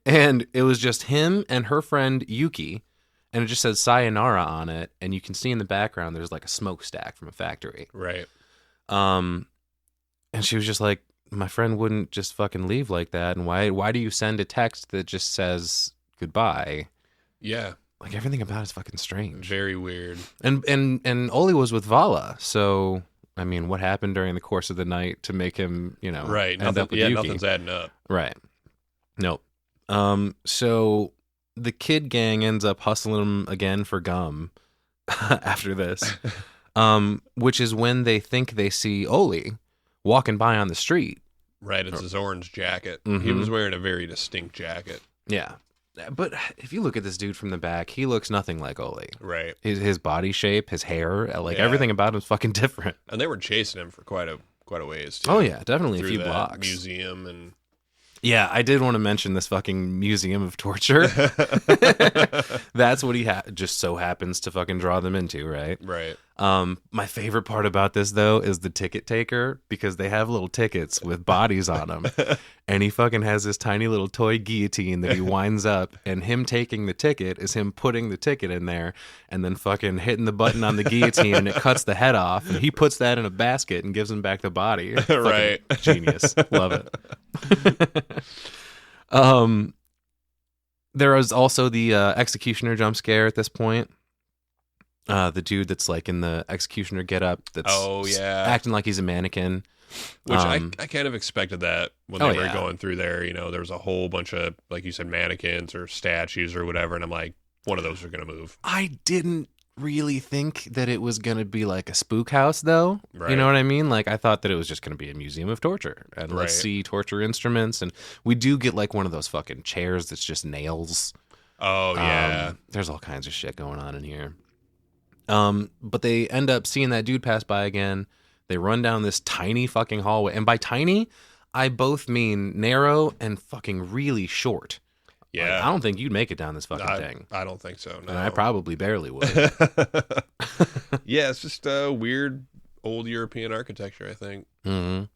And it was just him and her friend Yuki, and it just says sayonara on it, and you can see in the background there's like a smokestack from a factory. Right. And she was just like, my friend wouldn't just fucking leave like that, and why do you send a text that just says goodbye? Yeah. Like, everything about it's fucking strange. Very weird. And Oli was with Vala, so I mean, what happened during the course of the night to make him, right? End up with Yuki? Nothing's adding up. Right. Nope. So the kid gang ends up hustling him again for gum after this, which is when they think they see Oli walking by on the street. Right, it's his orange jacket. Mm-hmm. He was wearing a very distinct jacket. Yeah. But if you look at this dude from the back, he looks nothing like Oli. Right. His body shape, his hair, everything about him is fucking different. And they were chasing him for quite a ways too. Oh yeah, definitely Through a few that blocks. Museum and Yeah, I did want to mention this fucking museum of torture. That's what he just so happens to fucking draw them into, right? Right. My favorite part about this, though, is the ticket taker, because they have little tickets with bodies on them. And he fucking has this tiny little toy guillotine that he winds up, and him taking the ticket is him putting the ticket in there and then fucking hitting the button on the guillotine, and it cuts the head off, and he puts that in a basket and gives him back the body. Right. Genius. Love it. There is also the executioner jump scare at this point. The dude that's like in the executioner getup that's acting like he's a mannequin. Which I kind of expected that when they were yeah. going through there. You know, there was a whole bunch of, like you said, mannequins or statues or whatever. And I'm like, one of those are going to move. I didn't really think that it was going to be like a spook house, though. Right. You know what I mean? Like, I thought that it was just going to be a museum of torture. And let's see torture instruments. And we do get like one of those fucking chairs that's just nails. Oh, yeah. There's all kinds of shit going on in here. But they end up seeing that dude pass by again. They run down this tiny fucking hallway. And by tiny, I both mean narrow and fucking really short. Yeah. Like, I don't think you'd make it down this fucking thing. I don't think so, no. And I probably barely would. Yeah, it's just a weird old European architecture, I think. Mm-hmm.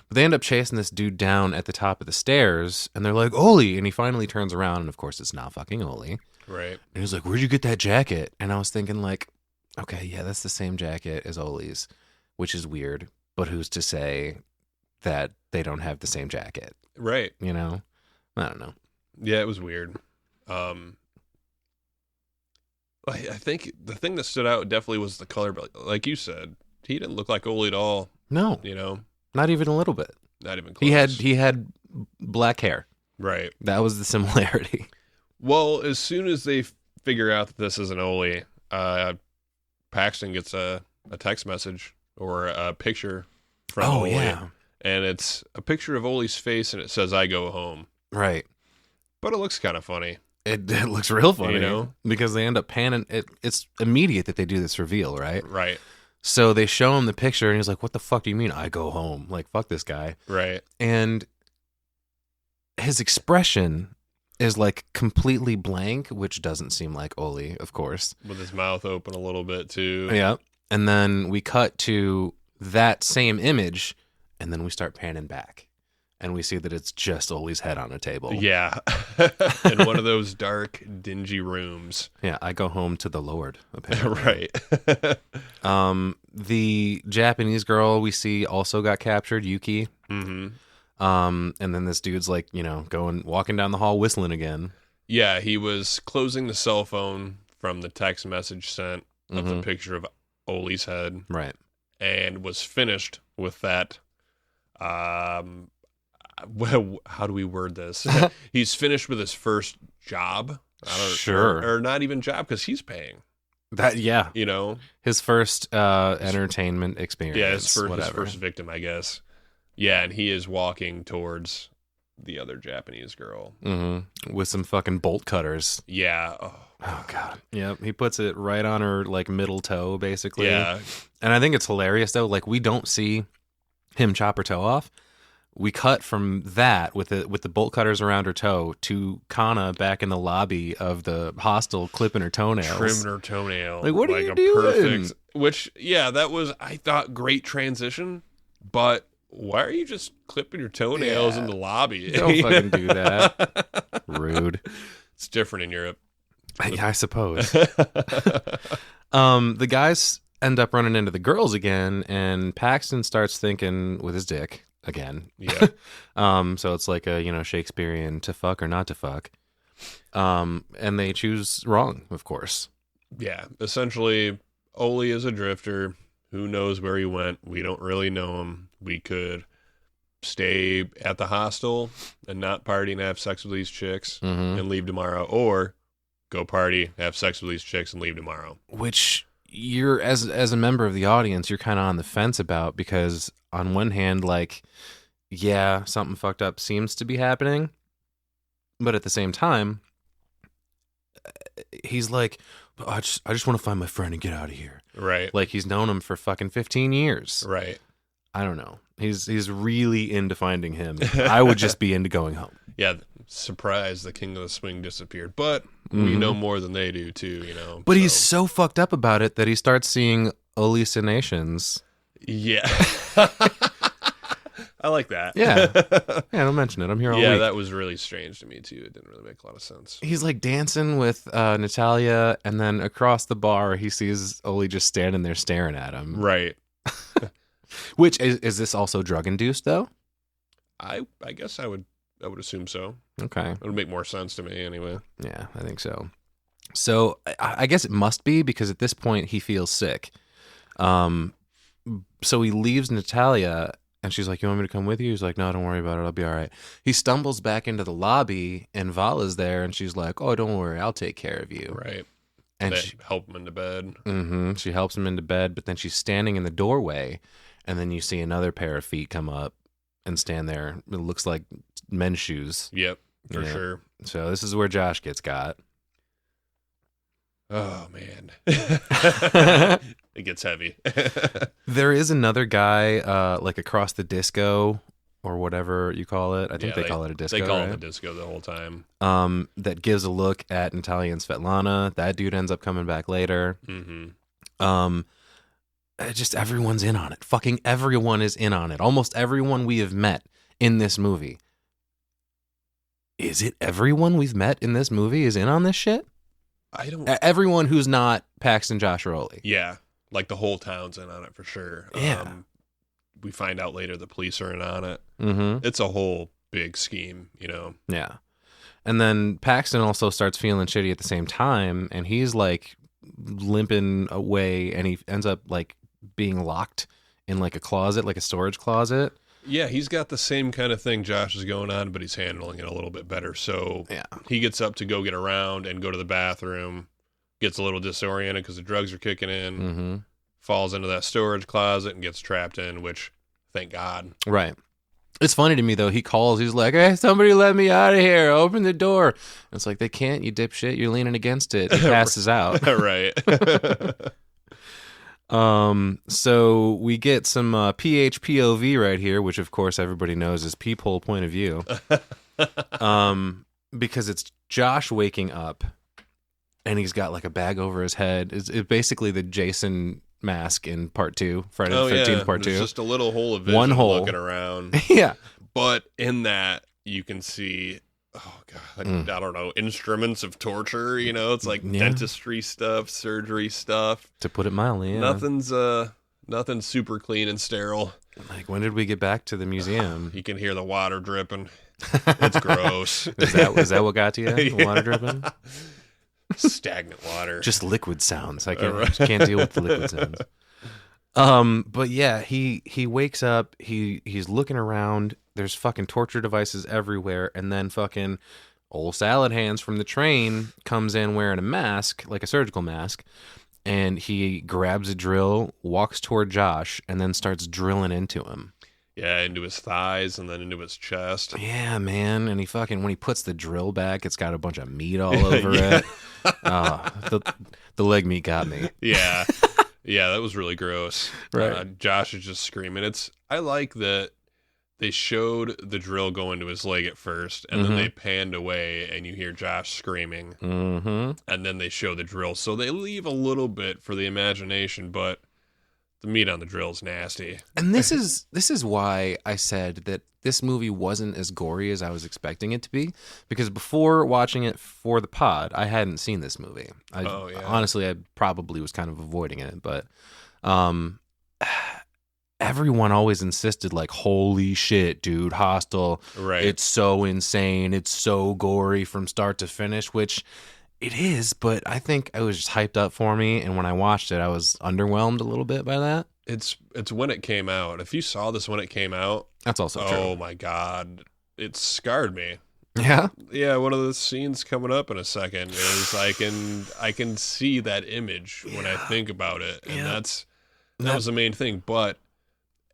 But they end up chasing this dude down at the top of the stairs, and they're like, Oli! And he finally turns around, and of course it's not fucking Oli. Right. And he's like, where'd you get that jacket? And I was thinking like, okay, yeah, that's the same jacket as Oli's, which is weird, but who's to say that they don't have the same jacket? Right. You know? I don't know. Yeah, it was weird. I think the thing that stood out definitely was the color, but like you said, he didn't look like Oli at all. No. You know? Not even a little bit. Not even close. He had black hair. Right. That was the similarity. Well, as soon as they figure out that this isn't Oli, Paxton gets a text message or a picture from Oli. Yeah. And it's a picture of Oli's face, and it says, I go home. Right. But it looks kind of funny. It looks real funny, You know? because they end up panning. It's immediate that they do this reveal, right? Right. So they show him the picture, and he's like, what the fuck do you mean I go home? Like, fuck this guy. Right. And his expression is like completely blank, which doesn't seem like Oli, of course. With his mouth open a little bit, too. Yeah. And then we cut to that same image, and then we start panning back. And we see that it's just Oli's head on a table. Yeah. In one of those dark, dingy rooms. Yeah, I go home to the Lord, apparently. Right. The Japanese girl we see also got captured, Yuki. Mm-hmm. And then this dude's like, walking down the hall whistling again. Yeah, he was closing the cell phone from the text message sent of the picture of Oli's head. Right. And was finished with that. Well, how do we word this? He's finished with his first job. Sure. Or not even job, because he's paying. That, yeah. You know? His first entertainment experience. Yeah, his first victim, I guess. Yeah, and he is walking towards the other Japanese girl. Mm-hmm. With some fucking bolt cutters. Yeah. Oh, God. Yeah, he puts it right on her, like, middle toe, basically. Yeah. And I think it's hilarious, though. Like, we don't see him chop her toe off. We cut from that with the bolt cutters around her toe to Kana back in the lobby of the hostel clipping her toenails. Trimming her toenail. Like, what are you doing? Which, yeah, that was, I thought, great transition. But why are you just clipping your toenails in the lobby? Don't fucking do that. Rude. It's different in Europe. I suppose. The guys end up running into the girls again, and Paxton starts thinking with his dick again. Yeah. So it's like a, Shakespearean to fuck or not to fuck. And they choose wrong, of course. Yeah. Essentially, Oli is a drifter. Who knows where he went? We don't really know him. We could stay at the hostel and not party and have sex with these chicks and leave tomorrow, or go party, have sex with these chicks and leave tomorrow. Which you're, as a member of the audience, you're kind of on the fence about, because on one hand, like, yeah, something fucked up seems to be happening, but at the same time, he's like, I just want to find my friend and get out of here. Right. Like, he's known him for fucking 15 years. Right. I don't know. He's really into finding him. I would just be into going home. Yeah. Surprise, the king of the swing disappeared. But we know more than they do, too, But he's so fucked up about it that he starts seeing hallucinations. Yeah. I like that. Yeah. Yeah, don't mention it. I'm here all week. That was really strange to me, too. It didn't really make a lot of sense. He's like dancing with Natalia, and then across the bar, he sees Oli just standing there staring at him. Right. Which, is this also drug-induced, though? I guess I would assume so. Okay. It would make more sense to me, anyway. Yeah, I think so. So I guess it must be because at this point he feels sick. So he leaves Natalia and she's like, you want me to come with you? He's like, no, don't worry about it. I'll be all right. He stumbles back into the lobby and Vala's there and she's like, oh, don't worry. I'll take care of you. Right. And they she, help him into bed. she helps him into bed, but then she's standing in the doorway and then you see another pair of feet come up and stand there. It looks like men's shoes. Yep, for sure. So this is where Josh gets got. Oh, man. It gets heavy. There is another guy, like across the disco or whatever you call it. I think they call it a disco. They call right? it a disco the whole time. That gives a look at Natalia and Svetlana. That dude ends up coming back later. Mm-hmm. Just everyone's in on it. Fucking everyone is in on it. Almost everyone we have met in this movie. Is it everyone we've met in this movie is in on this shit? I don't. Everyone who's not Paxton Josh Rowley. Yeah, like the whole town's in on it for sure. Yeah. We find out later the police are in on it. Mm-hmm. It's a whole big scheme, you know. Yeah. And then Paxton also starts feeling shitty at the same time, and he's like limping away, and he ends up like being locked in like a closet, like a storage closet. Yeah, he's got the same kind of thing Josh is going on, but he's handling it a little bit better. So yeah, he gets up to go get around and go to the bathroom, gets a little disoriented because the drugs are kicking in, falls into that storage closet and gets trapped in, which, thank God. Right. It's funny to me, though. He calls. He's like, hey, somebody let me out of here. Open the door. And it's like, they can't, you dipshit. You're leaning against it. He passes out. Right. So we get some PHPOV right here, which, of course, everybody knows is peephole point of view. Because it's Josh waking up, and he's got, like, a bag over his head. It's basically the Jason mask in part 2, Friday the 13th part 2. There's just a little hole of vision One hole. looking around. Yeah. But in that, you can see, oh God, I don't know, instruments of torture, you know? It's like dentistry stuff, surgery stuff. To put it mildly, yeah. Nothing's super clean and sterile. Like, when did we get back to the museum? You can hear the water dripping. It's gross. Is that what got to you? The water dripping? Stagnant water. Just liquid sounds. I can't deal with the liquid sounds. But yeah, he wakes up, he's looking around, there's fucking torture devices everywhere, and then fucking old Salad Hands from the train comes in wearing a mask, like a surgical mask, and he grabs a drill, walks toward Josh, and then starts drilling into him. Yeah, into his thighs and then into his chest. Yeah, man. And he fucking, when he puts the drill back, it's got a bunch of meat all over it. The leg meat got me. Yeah. Yeah, that was really gross. Right. Josh is just screaming. I like that they showed the drill go into his leg at first, and then they panned away, and you hear Josh screaming. And then they show the drill. So they leave a little bit for the imagination, but the meat on the drill is nasty. And this is why I said that this movie wasn't as gory as I was expecting it to be, because before watching it for the pod, I hadn't seen this movie. Honestly, I probably was kind of avoiding it, but everyone always insisted, like, holy shit, dude, Hostel. Right. It's so insane. It's so gory from start to finish, which it is, but I think it was just hyped up for me, and when I watched it, I was underwhelmed a little bit by that. It's when it came out. If you saw this when it came out, that's also true. Oh my God, it scarred me. Yeah? Yeah, one of the scenes coming up in a second is I can see that image when I think about it, and that was the main thing. But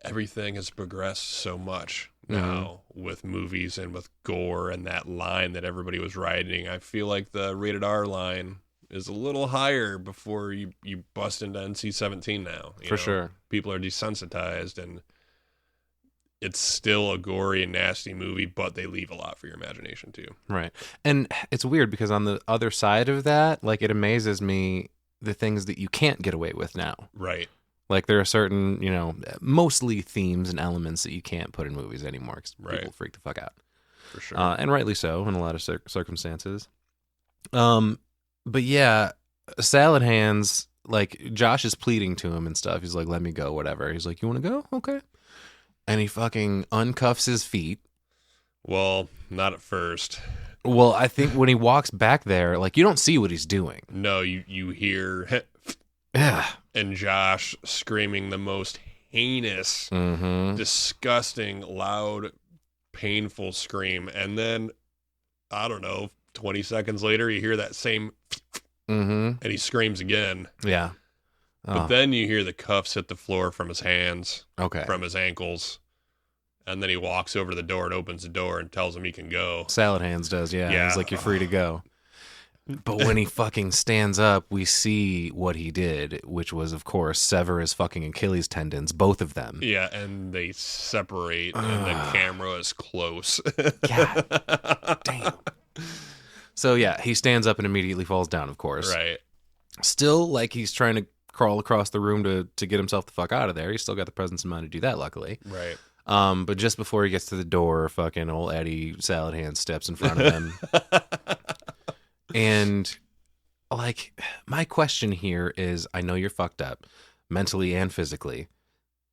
everything has progressed so much now with movies and with gore and that line that everybody was riding. I feel like the rated R line is a little higher before you bust into NC-17 now. For sure. People are desensitized, and it's still a gory and nasty movie, but they leave a lot for your imagination too. Right. And it's weird because on the other side of that, like, it amazes me the things that you can't get away with now. Right. Like, there are certain, mostly themes and elements that you can't put in movies anymore because people freak the fuck out. For sure. And rightly so in a lot of circumstances. But yeah, Salad Hands, like, Josh is pleading to him and stuff. He's like, let me go, whatever. He's like, you want to go? Okay. And he fucking uncuffs his feet. Well, not at first. Well, I think when he walks back there, like, you don't see what he's doing. No, you hear Yeah. and Josh screaming the most heinous, disgusting, loud, painful scream. And then, I don't know, 20 seconds later, you hear that same and he screams again. Yeah. But then you hear the cuffs hit the floor from his hands, Okay. from his ankles. And then he walks over to the door and opens the door and tells him he can go. Salad Hands does, yeah. He's like, you're free to go. But when he fucking stands up, we see what he did, which was, of course, sever his fucking Achilles tendons, both of them. Yeah, and they separate, and the camera is close. God damn. So, yeah, he stands up and immediately falls down, of course. Right. Still, like, he's trying to crawl across the room to get himself the fuck out of there. He's still got the presence of mind to do that, luckily. Right. But just before he gets to the door, fucking old Eddie Salad Hand steps in front of him. And, like, my question here is, I know you're fucked up, mentally and physically,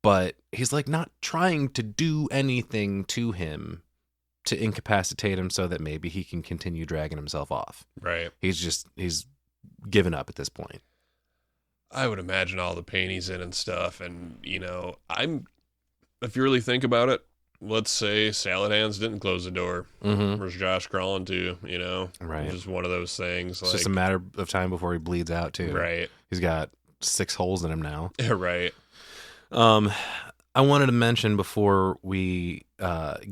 but he's, like, not trying to do anything to him to incapacitate him so that maybe he can continue dragging himself off. Right. He's given up at this point. I would imagine all the pain he's in and stuff. And, if you really think about it, let's say Salad Hands didn't close the door. Where's Josh crawling to, Right. It's just one of those things. It's just a matter of time before he bleeds out, too. Right. He's got 6 holes in him now. Right. I wanted to mention before we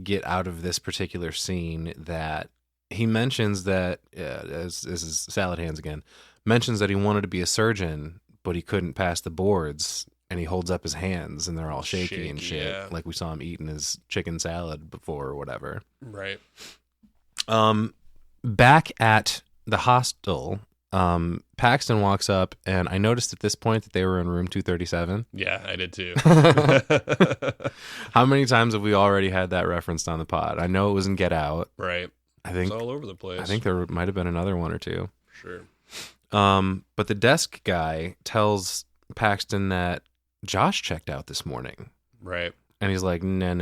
get out of this particular scene that he mentions that, this is Salad Hands again, mentions that he wanted to be a surgeon, but he couldn't pass the boards, and he holds up his hands, and they're all shaky and shit, yeah. like we saw him eating his chicken salad before or whatever. Right. Back at the hostel, Paxton walks up, and I noticed at this point that they were in room 237. Yeah, I did too. How many times have we already had that referenced on the pod? I know it was in Get Out. Right. I think it's all over the place. I think there might have been another one or two. Sure. But the desk guy tells Paxton that Josh checked out this morning. Right. And he's like, no.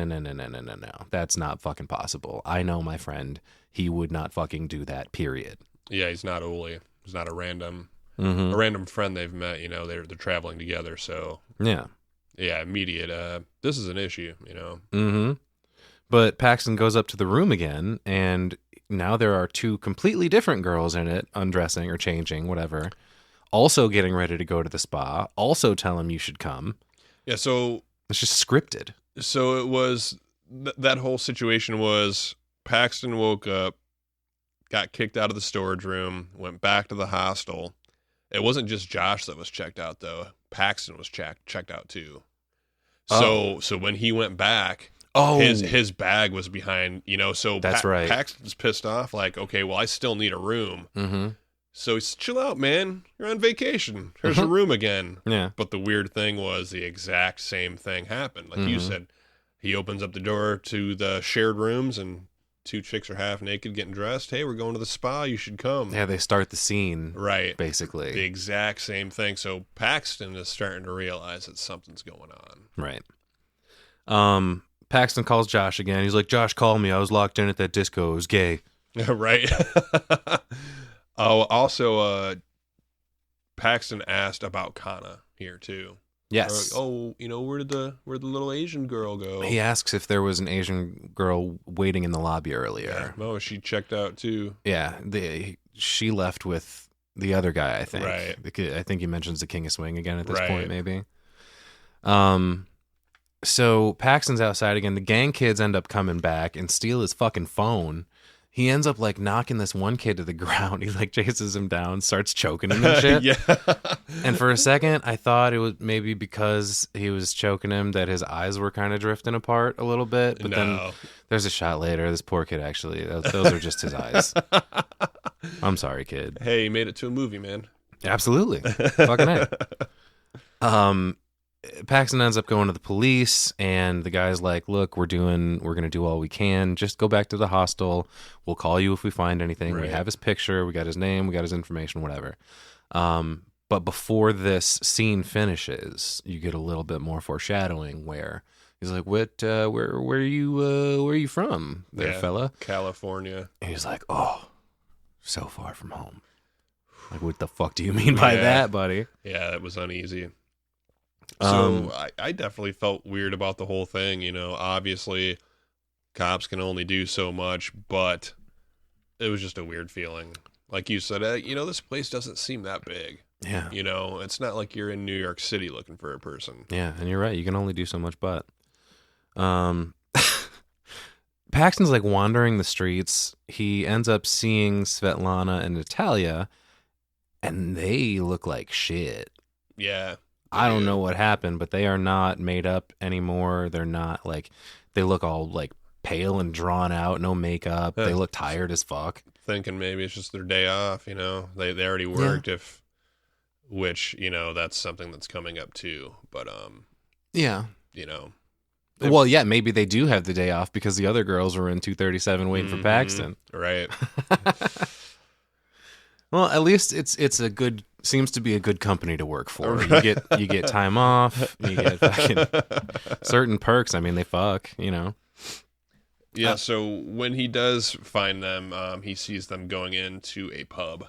That's not fucking possible. I know my friend. He would not fucking do that, period. Yeah, he's not Oli. He's not a random friend they've met, they're traveling together, so Yeah. Yeah, immediate. This is an issue, But Paxton goes up to the room again, and now there are 2 completely different girls in it, undressing or changing, whatever, also getting ready to go to the spa, also tell him you should come. Yeah, so it's just scripted. So it was that whole situation was Paxton woke up, got kicked out of the storage room, went back to the hostel. It wasn't just Josh that was checked out, though. Paxton was checked out too. So when he went back, his bag was behind, so that's right. Paxton's pissed off, like, okay, well, I still need a room. So he's, chill out, man. You're on vacation. Here's your room again. Yeah. But the weird thing was the exact same thing happened. Like you said, he opens up the door to the shared rooms and 2 chicks are half naked getting dressed. Hey, we're going to the spa. You should come. Yeah, they start the scene. Right. Basically. The exact same thing. So Paxton is starting to realize that something's going on. Right. Paxton calls Josh again. He's like, Josh called me. I was locked in at that disco. It was gay. Right. Also, Paxton asked about Kana here too. Yes. Where did the little Asian girl go? He asks if there was an Asian girl waiting in the lobby earlier. Yeah. Oh, she checked out too. Yeah. She left with the other guy, I think. Right. I think he mentions the King of Swing again at this Right. point, maybe. So Paxton's outside again. The gang kids end up coming back and steal his fucking phone. He ends up like knocking this one kid to the ground. He like chases him down, starts choking him and shit. Yeah. And for a second, I thought it was maybe because he was choking him that his eyes were kind of drifting apart a little bit. But then there's a shot later. This poor kid, actually, those are just his eyes. I'm sorry, kid. Hey, you made it to a movie, man. Absolutely. Fucking A. Paxton ends up going to the police, and the guy's like, look, we're going to do all we can. Just go back to the hostel. We'll call you if we find anything. Right. We have his picture. We got his name. We got his information, whatever. But before this scene finishes, you get a little bit more foreshadowing where He's like, "What? Where are you from, there, fella?" California. And he's like, "Oh, so far from home." Like, what the fuck do you mean by that, buddy? Yeah, it was uneasy. So I definitely felt weird about the whole thing. You know, obviously, cops can only do so much, but it was just a weird feeling. Like you said, this place doesn't seem that big. Yeah. You know, it's not like you're in New York City looking for a person. Yeah, and you're right. You can only do so much, but Paxton's like wandering the streets. He ends up seeing Svetlana and Natalia, and they look like shit. Yeah. I don't know what happened, but they are not made up anymore. They're not like, they look all like pale and drawn out, no makeup. They look tired as fuck. Thinking maybe it's just their day off, you know. They already worked, which, you know, that's something that's coming up too. But yeah. You know. Well, yeah, maybe they do have the day off because the other girls were in 237 waiting for Paxton. Right. Well, at least seems to be a good company to work for. You get time off, you get fucking certain perks. I mean, they fuck, you know. Yeah, so when he does find them, he sees them going into a pub.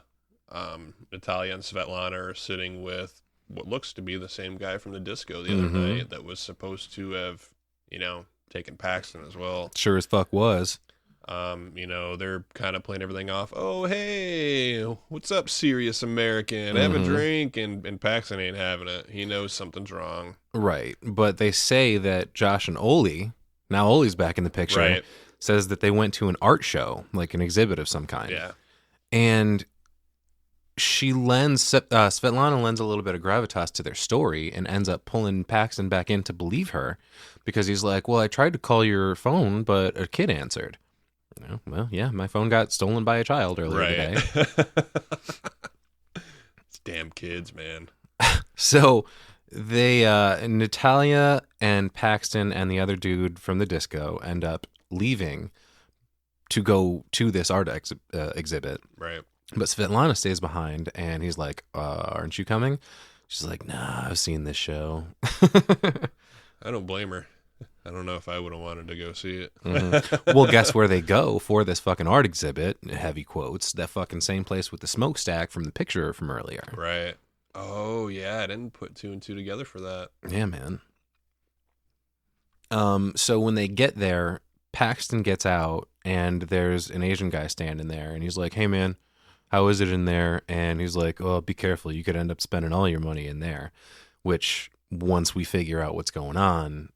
Natalia and Svetlana are sitting with what looks to be the same guy from the disco the other night that was supposed to have, you know, taken Paxton as well. Sure as fuck was. You know, they're kind of playing everything off. Oh, hey, what's up, serious American? Have a drink. And Paxton ain't having it. He knows something's wrong. Right. But they say that Josh and Oli, now Oli's back in the picture, says that they went to an art show, like an exhibit of some kind. Yeah. And Svetlana lends a little bit of gravitas to their story and ends up pulling Paxton back in to believe her because he's like, well, I tried to call your phone, but a kid answered. Well, yeah, my phone got stolen by a child earlier today. Damn kids, man. So they, Natalia and Paxton and the other dude from the disco end up leaving to go to this art exhibit. Right. But Svetlana stays behind and he's like, aren't you coming? She's like, nah, I've seen this show. I don't blame her. I don't know if I would have wanted to go see it. Well, guess where they go for this fucking art exhibit? Heavy quotes. That fucking same place with the smokestack from the picture from earlier. Right. Oh, yeah. I didn't put two and two together for that. Yeah, man. So when they get there, Paxton gets out and there's an Asian guy standing there and he's like, hey, man, how is it in there? And he's like, oh, be careful. You could end up spending all your money in there, which once we figure out what's going on.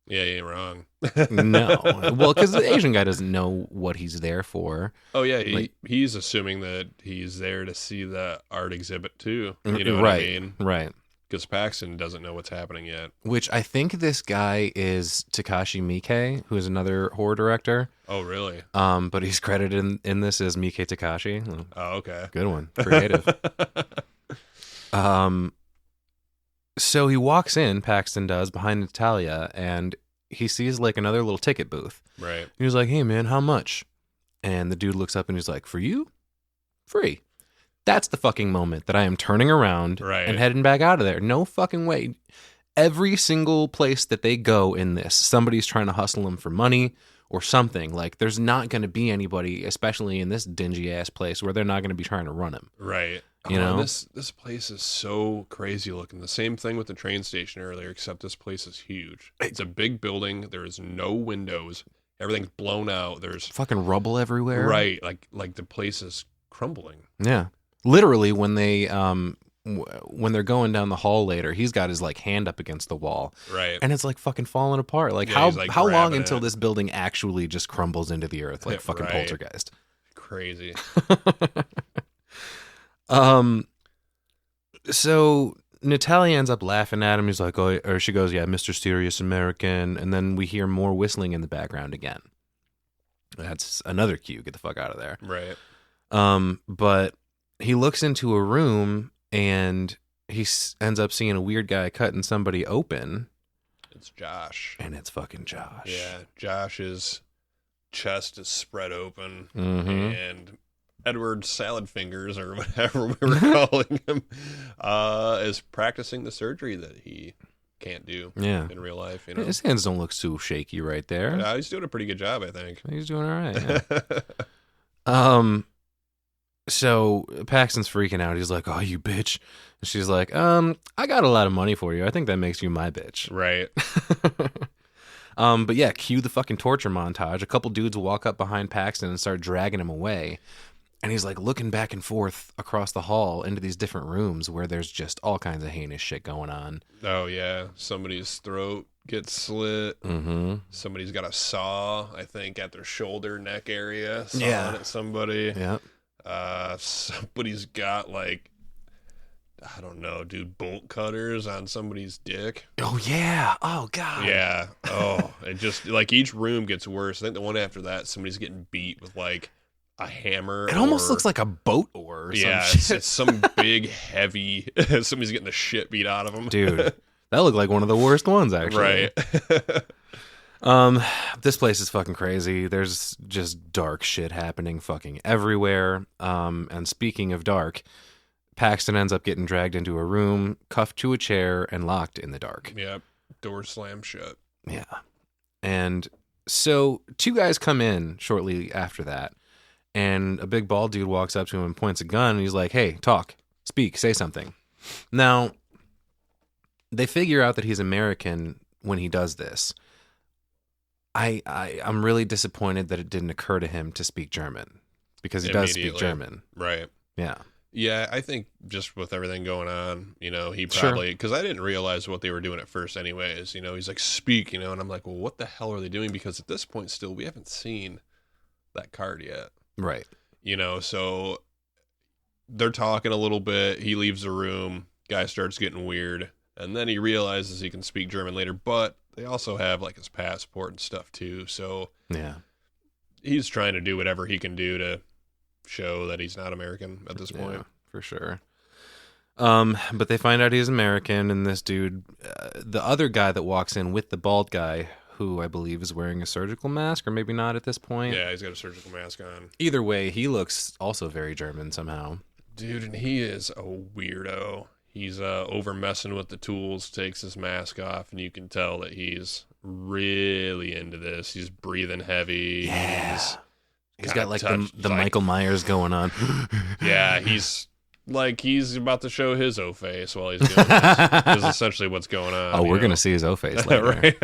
Yeah, you ain't wrong. No. Well, because the Asian guy doesn't know what he's there for. Oh, yeah. He's assuming that he's there to see the art exhibit, too. You know what I mean? Right. Because Paxton doesn't know what's happening yet. Which I think this guy is Takashi Miike, who is another horror director. Oh, really? But he's credited in this as Miike Takashi. Oh, okay. Good one. Creative. So he walks in, Paxton does, behind Natalia, and he sees like another little ticket booth. Right. He was like, hey, man, how much? And the dude looks up and he's like, for you? Free. That's the fucking moment that I am turning around and heading back out of there. No fucking way. Every single place that they go in this, somebody's trying to hustle them for money or something. Like, there's not going to be anybody, especially in this dingy-ass place, where they're not going to be trying to run him. Right. You know? This place is so crazy looking. The same thing with the train station earlier, except this place is huge. It's a big building. There is no windows. Everything's blown out. There's fucking rubble everywhere. Right. Like the place is crumbling. Yeah. Literally, when they when they're going down the hall later, he's got his like hand up against the wall. Right. And it's like fucking falling apart. Like, yeah, how long until this building actually just crumbles into the earth like fucking Poltergeist? Crazy. So Natalia ends up laughing at him. He's like, oh, or she goes, yeah, Mr. Serious American. And then we hear more whistling in the background again. That's another cue. Get the fuck out of there. Right. But he looks into a room and he ends up seeing a weird guy cutting somebody open. It's Josh. And it's fucking Josh. Yeah. Josh's chest is spread open and Edward Salad Fingers, or whatever we were calling him, is practicing the surgery that he can't do Yeah. in real life. You know, His hands don't look so shaky right there. yeah, he's doing a pretty good job, I think. He's doing all right. Yeah. So Paxton's freaking out. He's like, "Oh, you bitch!" And she's like, I got a lot of money for you. I think that makes you my bitch." Right. But yeah, cue the fucking torture montage. A couple dudes walk up behind Paxton and start dragging him away. And he's like looking back and forth across the hall into these different rooms where there's just all kinds of heinous shit going on. Oh yeah, somebody's throat gets slit. Mm-hmm. Somebody's got a saw, I think, at their shoulder neck area. Sawing at somebody. Yeah. Somebody's got like, I don't know, dude, bolt cutters on somebody's dick. Oh yeah. Oh god. Yeah. Oh, it just like each room gets worse. I think the one after that, somebody's getting beat with like a hammer. It almost looks like a boat oar or yeah, some shit. it's some big heavy. Somebody's getting the shit beat out of them, Dude. That looked like one of the worst ones, actually. Right. This place is fucking crazy. There's just dark shit happening fucking everywhere. And speaking of dark, Paxton ends up getting dragged into a room, cuffed to a chair, and locked in the dark. Yep. Door slammed shut. Yeah. And so two guys come in shortly after that, and a big bald dude walks up to him and points a gun, and he's like, "Hey, talk, speak, say something." Now, they figure out that he's American when he does this. I'm really disappointed that it didn't occur to him to speak German, because he does speak German. Right. Yeah. Yeah, I think just with everything going on, you know, he probably, because I didn't realize what they were doing at first anyways, you know, he's like, "Speak," you know, and I'm like, well, what the hell are they doing? Because at this point still, we haven't seen that card yet. Right. You know, so they're talking a little bit, he leaves the room, guy starts getting weird, and then he realizes he can speak German later, but they also have like his passport and stuff too, so yeah, he's trying to do whatever he can do to show that he's not American at this point. Yeah, for sure. But they find out he's American, and this dude, the other guy that walks in with the bald guy, who I believe is wearing a surgical mask, or maybe not at this point. Yeah, he's got a surgical mask on. Either way, he looks also very German somehow. Dude, and he is a weirdo. He's over messing with the tools, takes his mask off, and you can tell that really into this. He's breathing heavy. Yeah. He's got like the Michael Myers going on. Yeah, he's about to show his O face while he's doing this. Is essentially what's going on. Oh, we're gonna see his O face later. Right.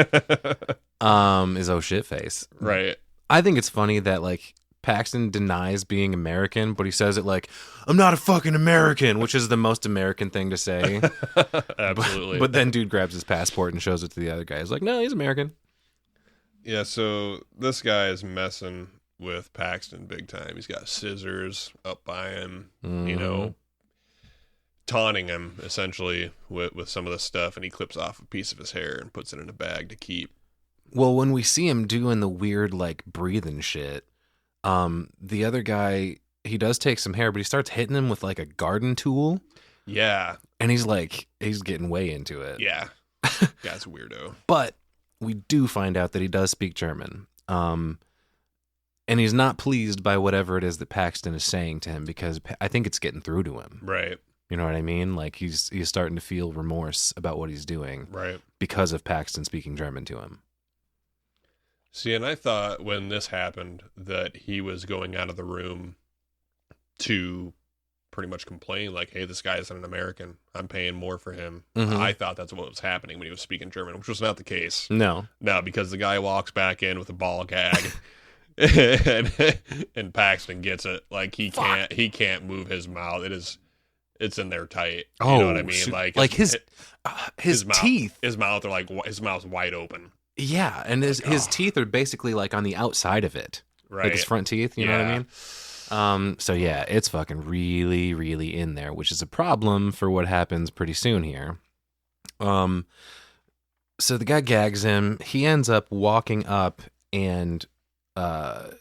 His O shit face. Right. I think it's funny that like Paxton denies being American, but he says it like, "I'm not a fucking American," which is the most American thing to say. Absolutely. But then dude grabs his passport and shows it to the other guy. He's like, "No, he's American." Yeah, so this guy is messing with Paxton big time. He's got scissors up by him, you know, taunting him essentially with some of the stuff, and he clips off a piece of his hair and puts it in a bag to keep. Well, when we see him doing the weird like breathing shit, the other guy, he does take some hair, but he starts hitting him with like a garden tool. Yeah. And he's getting way into it. Yeah. Guy's a weirdo. But we do find out that he does speak German. And he's not pleased by whatever it is that Paxton is saying to him, because I think it's getting through to him. Right. You know what I mean? Like he's starting to feel remorse about what he's doing. Right. Because of Paxton speaking German to him. See, and I thought when this happened that he was going out of the room to pretty much complain, like, "Hey, this guy isn't an American. I'm paying more for him." Mm-hmm. I thought that's what was happening when he was speaking German, which was not the case. No, because the guy walks back in with a ball gag, and Paxton gets it. Like he can't move his mouth. It's in there tight. You know what I mean? Like his teeth. His mouth are like his mouth's wide open. Yeah, and his teeth are basically like on the outside of it, right? Like his front teeth. You know what I mean? So yeah, it's fucking really, really in there, which is a problem for what happens pretty soon here. So the guy gags him. He ends up walking up and the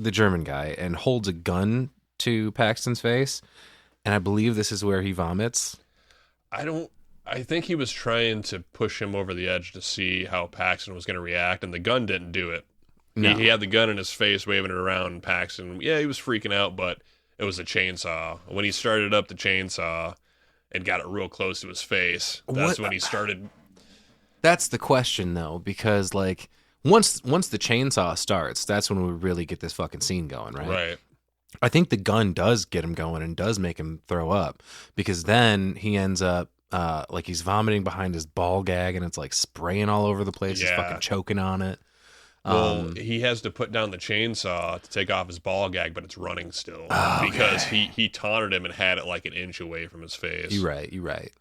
German guy and holds a gun to Paxton's face, and I believe this is where he vomits. I think he was trying to push him over the edge to see how Paxton was going to react, and the gun didn't do it. No. He had the gun in his face, waving it around, and Paxton, he was freaking out, but it was a chainsaw. When he started up the chainsaw and got it real close to his face, that's when he started That's the question, though, because like once the chainsaw starts, that's when we really get this fucking scene going, right? Right. I think the gun does get him going and does make him throw up, because then he ends up like he's vomiting behind his ball gag and it's like spraying all over the place. He's Yeah. fucking choking on it. Well, he has to put down the chainsaw to take off his ball gag, but it's running still because he taunted him and had it like an inch away from his face. You're right.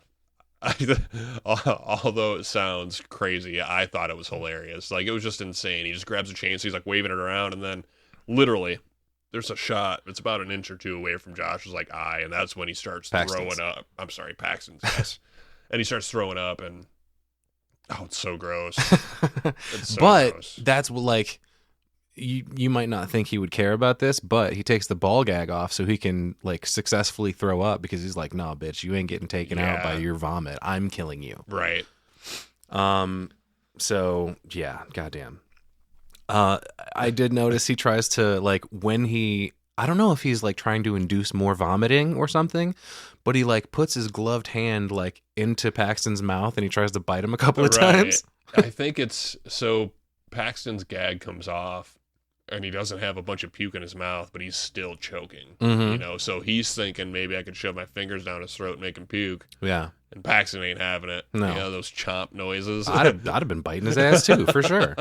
Although it sounds crazy, I thought it was hilarious. Like, it was just insane. He just grabs a chainsaw, he's like waving it around, and then literally there's a shot. It's about an inch or two away from Josh's like eye, and that's when he starts throwing up. I'm sorry, Paxton's. Yes. And he starts throwing up, and oh, it's so gross. It's so But gross. that's what, like, you might not think he would care about this, but he takes the ball gag off so he can like successfully throw up, because he's like, nah, bitch, you ain't getting taken out by your vomit. I'm killing you. Right. So yeah, goddamn. I did notice he tries to, like, I don't know if he's like trying to induce more vomiting or something, but he like puts his gloved hand like into Paxton's mouth and he tries to bite him a couple of times. I think it's so Paxton's gag comes off and he doesn't have a bunch of puke in his mouth, but he's still choking. Mhm. You know, so he's thinking maybe I could shove my fingers down his throat and make him puke. Yeah. And Paxton ain't having it. No. You know, those chomp noises. I'd have been biting his ass too, for sure.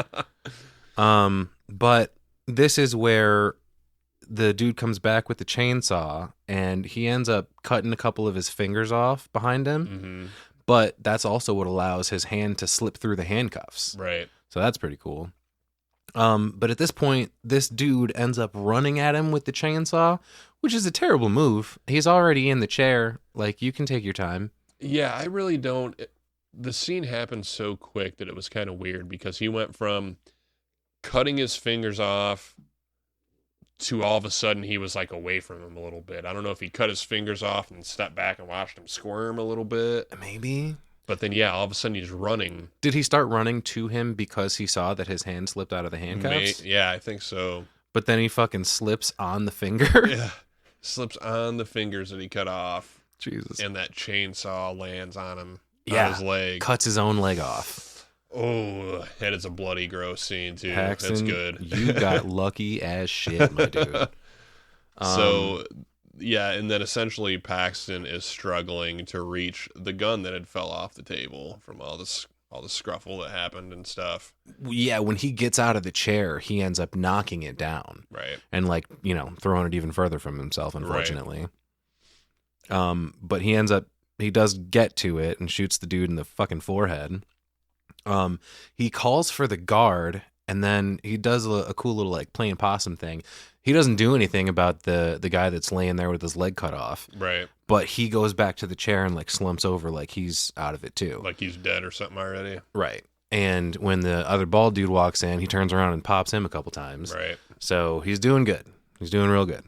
But this is where the dude comes back with the chainsaw and he ends up cutting a couple of his fingers off behind him. Mm-hmm. But that's also what allows his hand to slip through the handcuffs. Right. So that's pretty cool. But at this point, this dude ends up running at him with the chainsaw, which is a terrible move. He's already in the chair. Like, you can take your time. Yeah, I really don't. The scene happened so quick that it was kind of weird because he went from cutting his fingers off to all of a sudden he was like away from him a little bit. I don't know if he cut his fingers off and stepped back and watched him squirm a little bit. Maybe. But then, yeah, all of a sudden he's running. Did he start running to him because he saw that his hand slipped out of the handcuffs? Yeah, I think so. But then he fucking slips on the finger? Yeah. Slips on the fingers that he cut off. Jesus. And that chainsaw lands on him. Yeah. On his leg. Cuts his own leg off. Oh, that is a bloody, gross scene, too. Paxton, That's good. You got lucky as shit, my dude. So, yeah, and then essentially Paxton is struggling to reach the gun that had fell off the table from all the scruffle that happened and stuff. Yeah, when he gets out of the chair, he ends up knocking it down. Right. And, like, you know, throwing it even further from himself, unfortunately. Right. But he does get to it and shoots the dude in the fucking forehead. He calls for the guard, and then he does a cool little, like, playing possum thing. He doesn't do anything about the guy that's laying there with his leg cut off. Right. But he goes back to the chair and, like, slumps over like he's out of it, too. Like he's dead or something already. Right. And when the other bald dude walks in, he turns around and pops him a couple times. Right. So he's doing good. He's doing real good.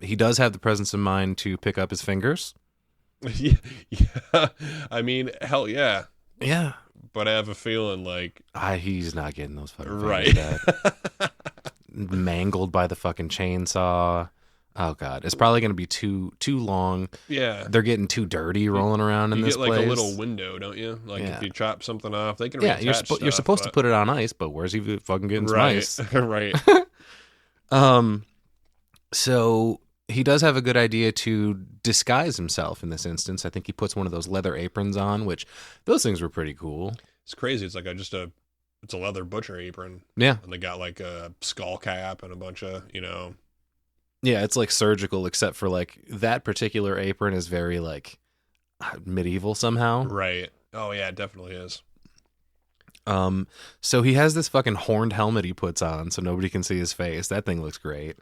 He does have the presence of mind to pick up his fingers. Yeah. I mean, hell yeah. Yeah. But I have a feeling like... He's not getting those fucking fingers Right. back. Mangled by the fucking chainsaw. Oh, God. It's probably going to be too long. Yeah. They're getting too dirty rolling around in You this get like place. a little window, don't you? Like Yeah. if you chop something off, they can Yeah, reattach you're supposed to put it on ice, but where's he fucking getting some right. ice? Right. So he does have a good idea to disguise himself in this instance. I think he puts one of those leather aprons on, which those things were pretty cool. It's crazy. It's like it's a leather butcher apron. Yeah. And they got like a skull cap and a bunch of, Yeah, it's like surgical, except for like that particular apron is very like medieval somehow. Right. Oh yeah, it definitely is. So he has this fucking horned helmet he puts on so nobody can see his face. That thing looks great.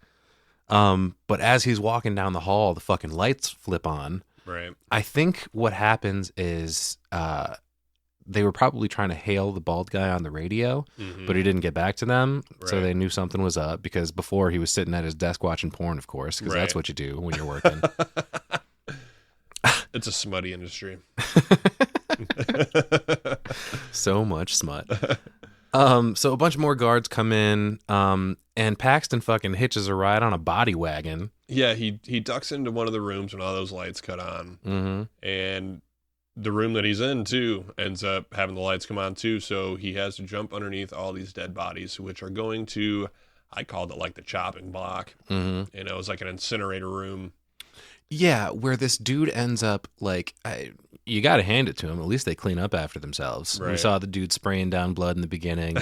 But as he's walking down the hall, the fucking lights flip on. Right. I think what happens is they were probably trying to hail the bald guy on the radio, but he didn't get back to them. So Right. they knew something was up because before he was sitting at his desk watching porn, of course, because that's Right. what you do when you're working. It's a smutty industry. So much smut. So a bunch more guards come in, and Paxton fucking hitches a ride on a body wagon. Yeah, he ducks into one of the rooms when all those lights cut on. Mm-hmm. And the room that he's in, too, ends up having the lights come on, too. So he has to jump underneath all these dead bodies, which are going to, I called it like the chopping block. Mm-hmm. You know, it's like an incinerator room. Yeah, where this dude ends up, like, you got to hand it to him. At least they clean up after themselves. Right. We saw the dude spraying down blood in the beginning.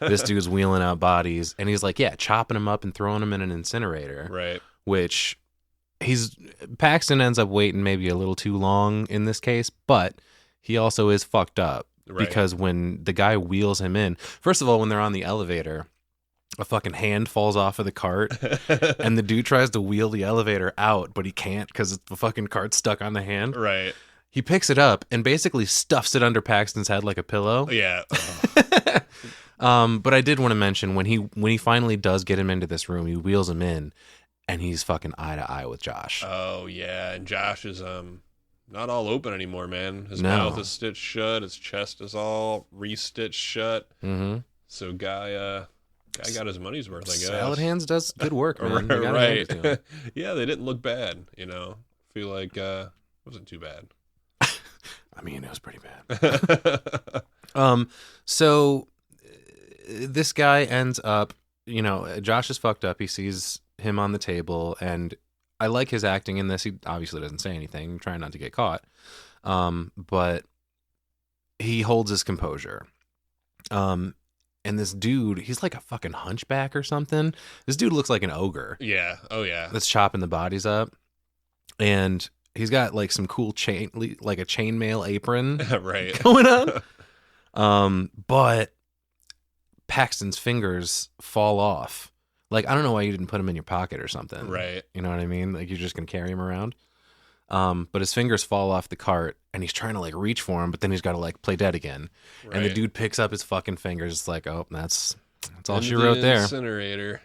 This dude's wheeling out bodies. And he's like, yeah, chopping them up and throwing them in an incinerator. Right. Which Paxton ends up waiting maybe a little too long in this case, but he also is fucked up. Right. Because when the guy wheels him in, first of all, when they're on the elevator, a fucking hand falls off of the cart and the dude tries to wheel the elevator out, but he can't because the fucking cart's stuck on the hand. Right. He picks it up and basically stuffs it under Paxton's head like a pillow. Yeah. But I did want to mention when he finally does get him into this room, he wheels him in and he's fucking eye to eye with Josh. Oh yeah, and Josh is not all open anymore, man. His mouth is stitched shut, his chest is all re-stitched shut. Mm-hmm. So guy got his money's worth, I guess. Salad Hands does good work, man. Right. Yeah, they didn't look bad, you know. I feel like it wasn't too bad. I mean, it was pretty bad. So this guy ends up, you know, Josh is fucked up. He sees him on the table, and I like his acting in this. He obviously doesn't say anything, trying not to get caught. But he holds his composure. And this dude, he's like a fucking hunchback or something. This dude looks like an ogre. Yeah. Oh, yeah. That's chopping the bodies up. And he's got like some cool like a chainmail apron right. going on. But Paxton's fingers fall off. Like, I don't know why you didn't put him in your pocket or something. Right. You know what I mean? Like, you're just going to carry him around. But his fingers fall off the cart, and he's trying to, like, reach for him, but then he's got to, like, play dead again. Right. And the dude picks up his fucking fingers. It's like, oh, that's all she wrote there. Incinerator.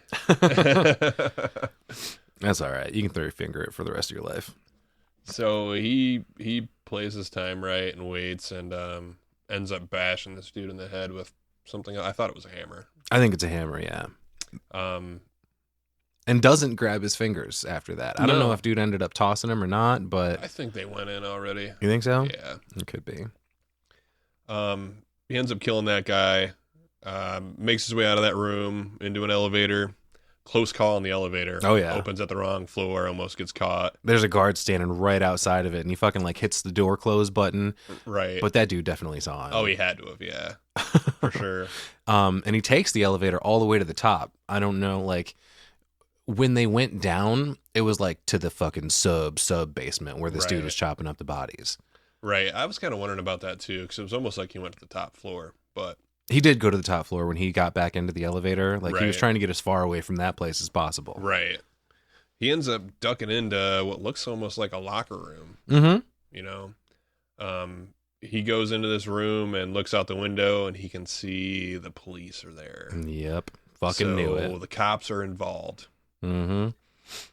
That's all right. You can throw your finger at for the rest of your life. So he plays his time right and waits and ends up bashing this dude in the head with something. I thought it was a hammer. I think it's a hammer, yeah. And doesn't grab his fingers after that. I don't know if dude ended up tossing him or not, but I think they went in already. You think so? Yeah, it could be. He ends up killing that guy. Makes his way out of that room into an elevator. Close call on the elevator. Oh yeah, opens at the wrong floor. Almost gets caught. There's a guard standing right outside of it, and he fucking like hits the door close button. Right. But that dude definitely saw him. Oh, he had to have. Yeah, for sure. And he takes the elevator all the way to the top. I don't know, like when they went down, it was like to the fucking sub basement where this dude was chopping up the bodies. Right. I was kind of wondering about that too, because it was almost like he went to the top floor, but. He did go to the top floor when he got back into the elevator. Like, he was trying to get as far away from that place as possible. Right. He ends up ducking into what looks almost like a locker room. Mm-hmm. You know? He goes into this room and looks out the window, and he can see the police are there. Yep. Fucking knew it. So the cops are involved. Mm-hmm.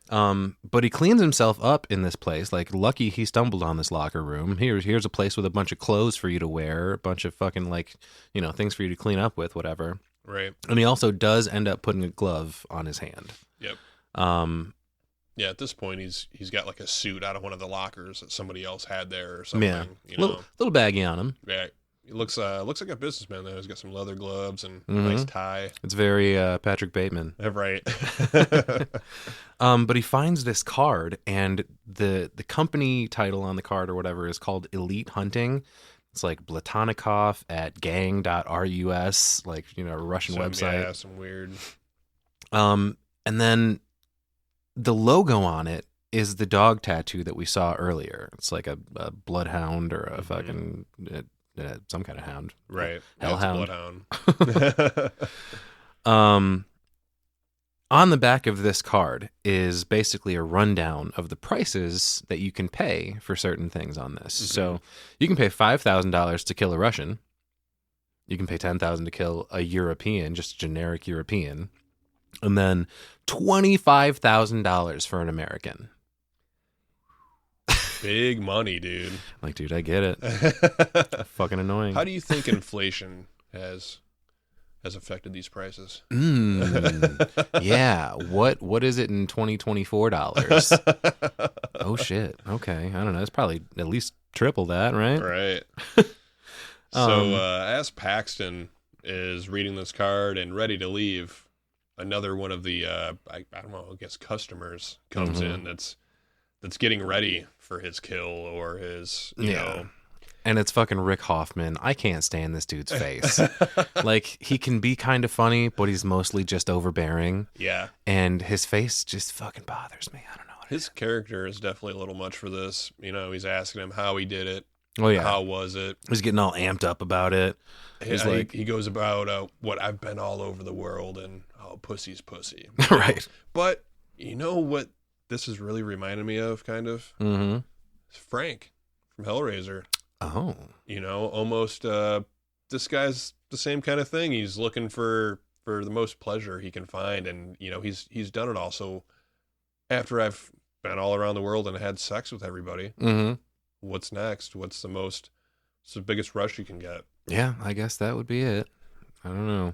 But he cleans himself up in this place. Like, lucky he stumbled on this locker room. Here's a place with a bunch of clothes for you to wear, a bunch of fucking, like, you know, things for you to clean up with, whatever. Right. And he also does end up putting a glove on his hand. Yep. Yeah, at this point, he's got like a suit out of one of the lockers that somebody else had there or something. Yeah. You know? Little baggy on him. Yeah. He looks like a businessman, though. He's got some leather gloves and a nice tie. It's very Patrick Bateman. Right. But he finds this card, and the company title on the card or whatever is called Elite Hunting. It's like Blatonikov at gang.rus, like, you know, a Russian website. Yeah, some weird. And then the logo on it is the dog tattoo that we saw earlier. It's like a bloodhound or a fucking... some kind of hound. Right. Hellhound. Bloodhound. On the back of this card is basically a rundown of the prices that you can pay for certain things on this. Mm-hmm. So you can pay $5,000 to kill a Russian. You can pay $10,000 to kill a European, just a generic European. And then $25,000 for an American. Big money, dude. Like, dude, I get it. Fucking annoying. How do you think inflation has has affected these prices. Yeah. What is it in 2024 dollars? Oh shit. Okay. I don't know. It's probably at least triple that, right? Right. So as Paxton is reading this card and ready to leave, another one of the I don't know, I guess customers comes in that's getting ready for his kill or his you know. And it's fucking Rick Hoffman. I can't stand this dude's face. Like, he can be kind of funny, but he's mostly just overbearing. Yeah. And his face just fucking bothers me. I don't know. His character is definitely a little much for this. You know, he's asking him how he did it. Oh, yeah. How was it? He's getting all amped up about it. He's like, he goes about what I've been all over the world and pussy's pussy. Right. But you know what this is really reminding me of, kind of? Mm-hmm. It's Frank from Hellraiser. Oh. You know, almost this guy's the same kind of thing. He's looking for the most pleasure he can find, and you know, he's done it all. So after I've been all around the world and had sex with everybody, what's next? What's the biggest rush you can get? Yeah, I guess that would be it. I don't know.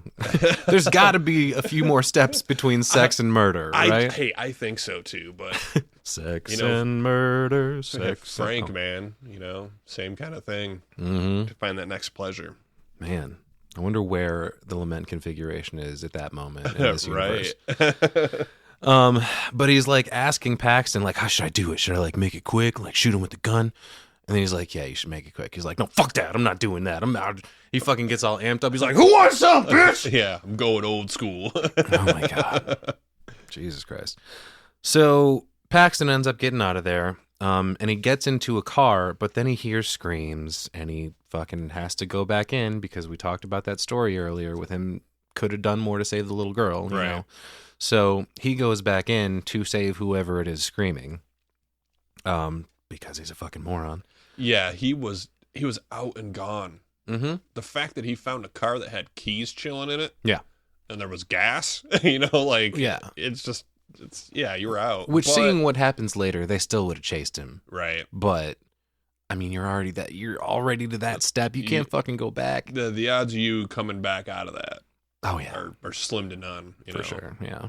There's got to be a few more steps between sex and murder, right? I think so too, but sex and murder, Frank, man, you know, same kind of thing. Mm-hmm. To find that next pleasure. Man, I wonder where the lament configuration is at that moment in this universe. But he's like asking Paxton, like, how should I do it? Should I like make it quick, like shoot him with the gun? And then he's like, yeah, you should make it quick. He's like, no, fuck that. I'm not doing that. I'm not. He fucking gets all amped up. He's like, who wants some, bitch? Yeah, I'm going old school. Oh, my God. Jesus Christ. So Paxton ends up getting out of there, and he gets into a car, but then he hears screams, and he fucking has to go back in because we talked about that story earlier with him could have done more to save the little girl, you know? So he goes back in to save whoever it is screaming, because he's a fucking moron. Yeah, he was out and gone. Mm-hmm. The fact that he found a car that had keys chilling in it, yeah, and there was gas, you know, like, yeah, you were out. Which, seeing what happens later, they still would have chased him, right? But I mean, you're already to that step. You can't fucking go back. The odds of you coming back out of that, oh yeah, are slim to none. For sure, yeah.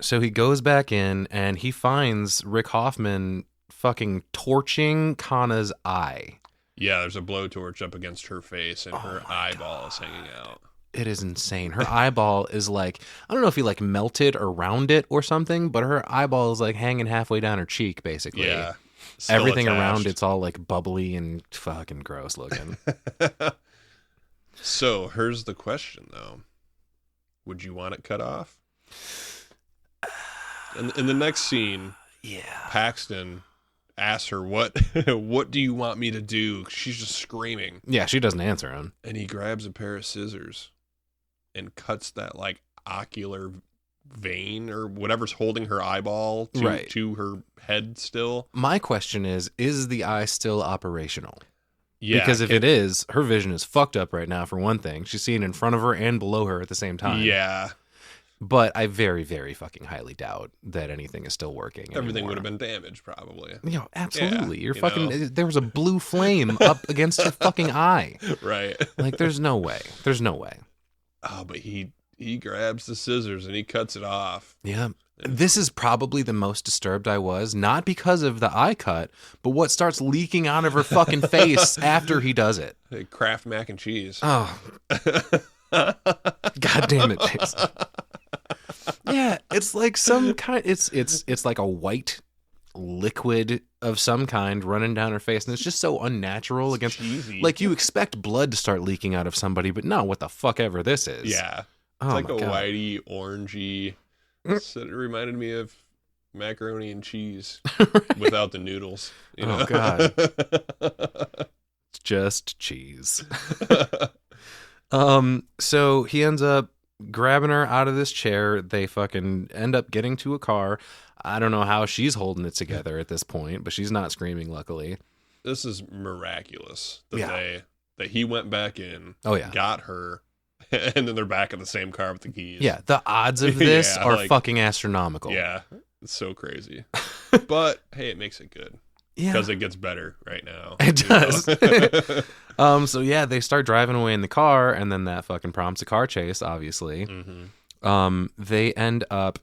So he goes back in and he finds Rick Hoffman fucking torching Kana's eye. Yeah, there's a blowtorch up against her face and her eyeball is hanging out. It is insane. Her eyeball is like, I don't know if he like melted around it or something, but her eyeball is like hanging halfway down her cheek, basically. Yeah. Everything around it's all like bubbly and fucking gross looking. So here's the question though. Would you want it cut off? In the next scene, yeah, Paxton asks her, what do you want me to do? She's just screaming. Yeah, she doesn't answer him. And he grabs a pair of scissors and cuts that like ocular vein or whatever's holding her eyeball to her head still. My question is the eye still operational? Yeah. Because if it is, her vision is fucked up right now, for one thing. She's seeing in front of her and below her at the same time. Yeah. But I very, very fucking highly doubt that anything is still working anymore. Everything would have been damaged, probably. Yeah, absolutely. Yeah, You're fucking... There was a blue flame up against her fucking eye. Right. Like, there's no way. There's no way. Oh, but he grabs the scissors and he cuts it off. Yeah. This is probably the most disturbed I was, not because of the eye cut, but what starts leaking out of her fucking face after he does it. Hey, Kraft mac and cheese. Oh. God damn it, Jason. Yeah, it's like some kind. It's like a white liquid of some kind running down her face, and it's just so unnatural. Against cheesy. Like you expect blood to start leaking out of somebody, but no, what the fuck ever this is. Yeah, it's oh like a God. whitey, orangey. So it reminded me of macaroni and cheese Right. without the noodles. You know? Oh God, it's just cheese. So he ends up grabbing her out of this chair. They fucking end up getting to a car. I don't know how she's holding it together at this point, but she's not screaming, luckily. This is miraculous that he went back in, got her, and then they're back in the same car with the keys. Yeah, the odds of this are fucking astronomical. Yeah, it's so crazy. But hey, it makes it good. Yeah. Because it gets better right now. It does. So yeah, they start driving away in the car, and then that fucking prompts a car chase, obviously. They end up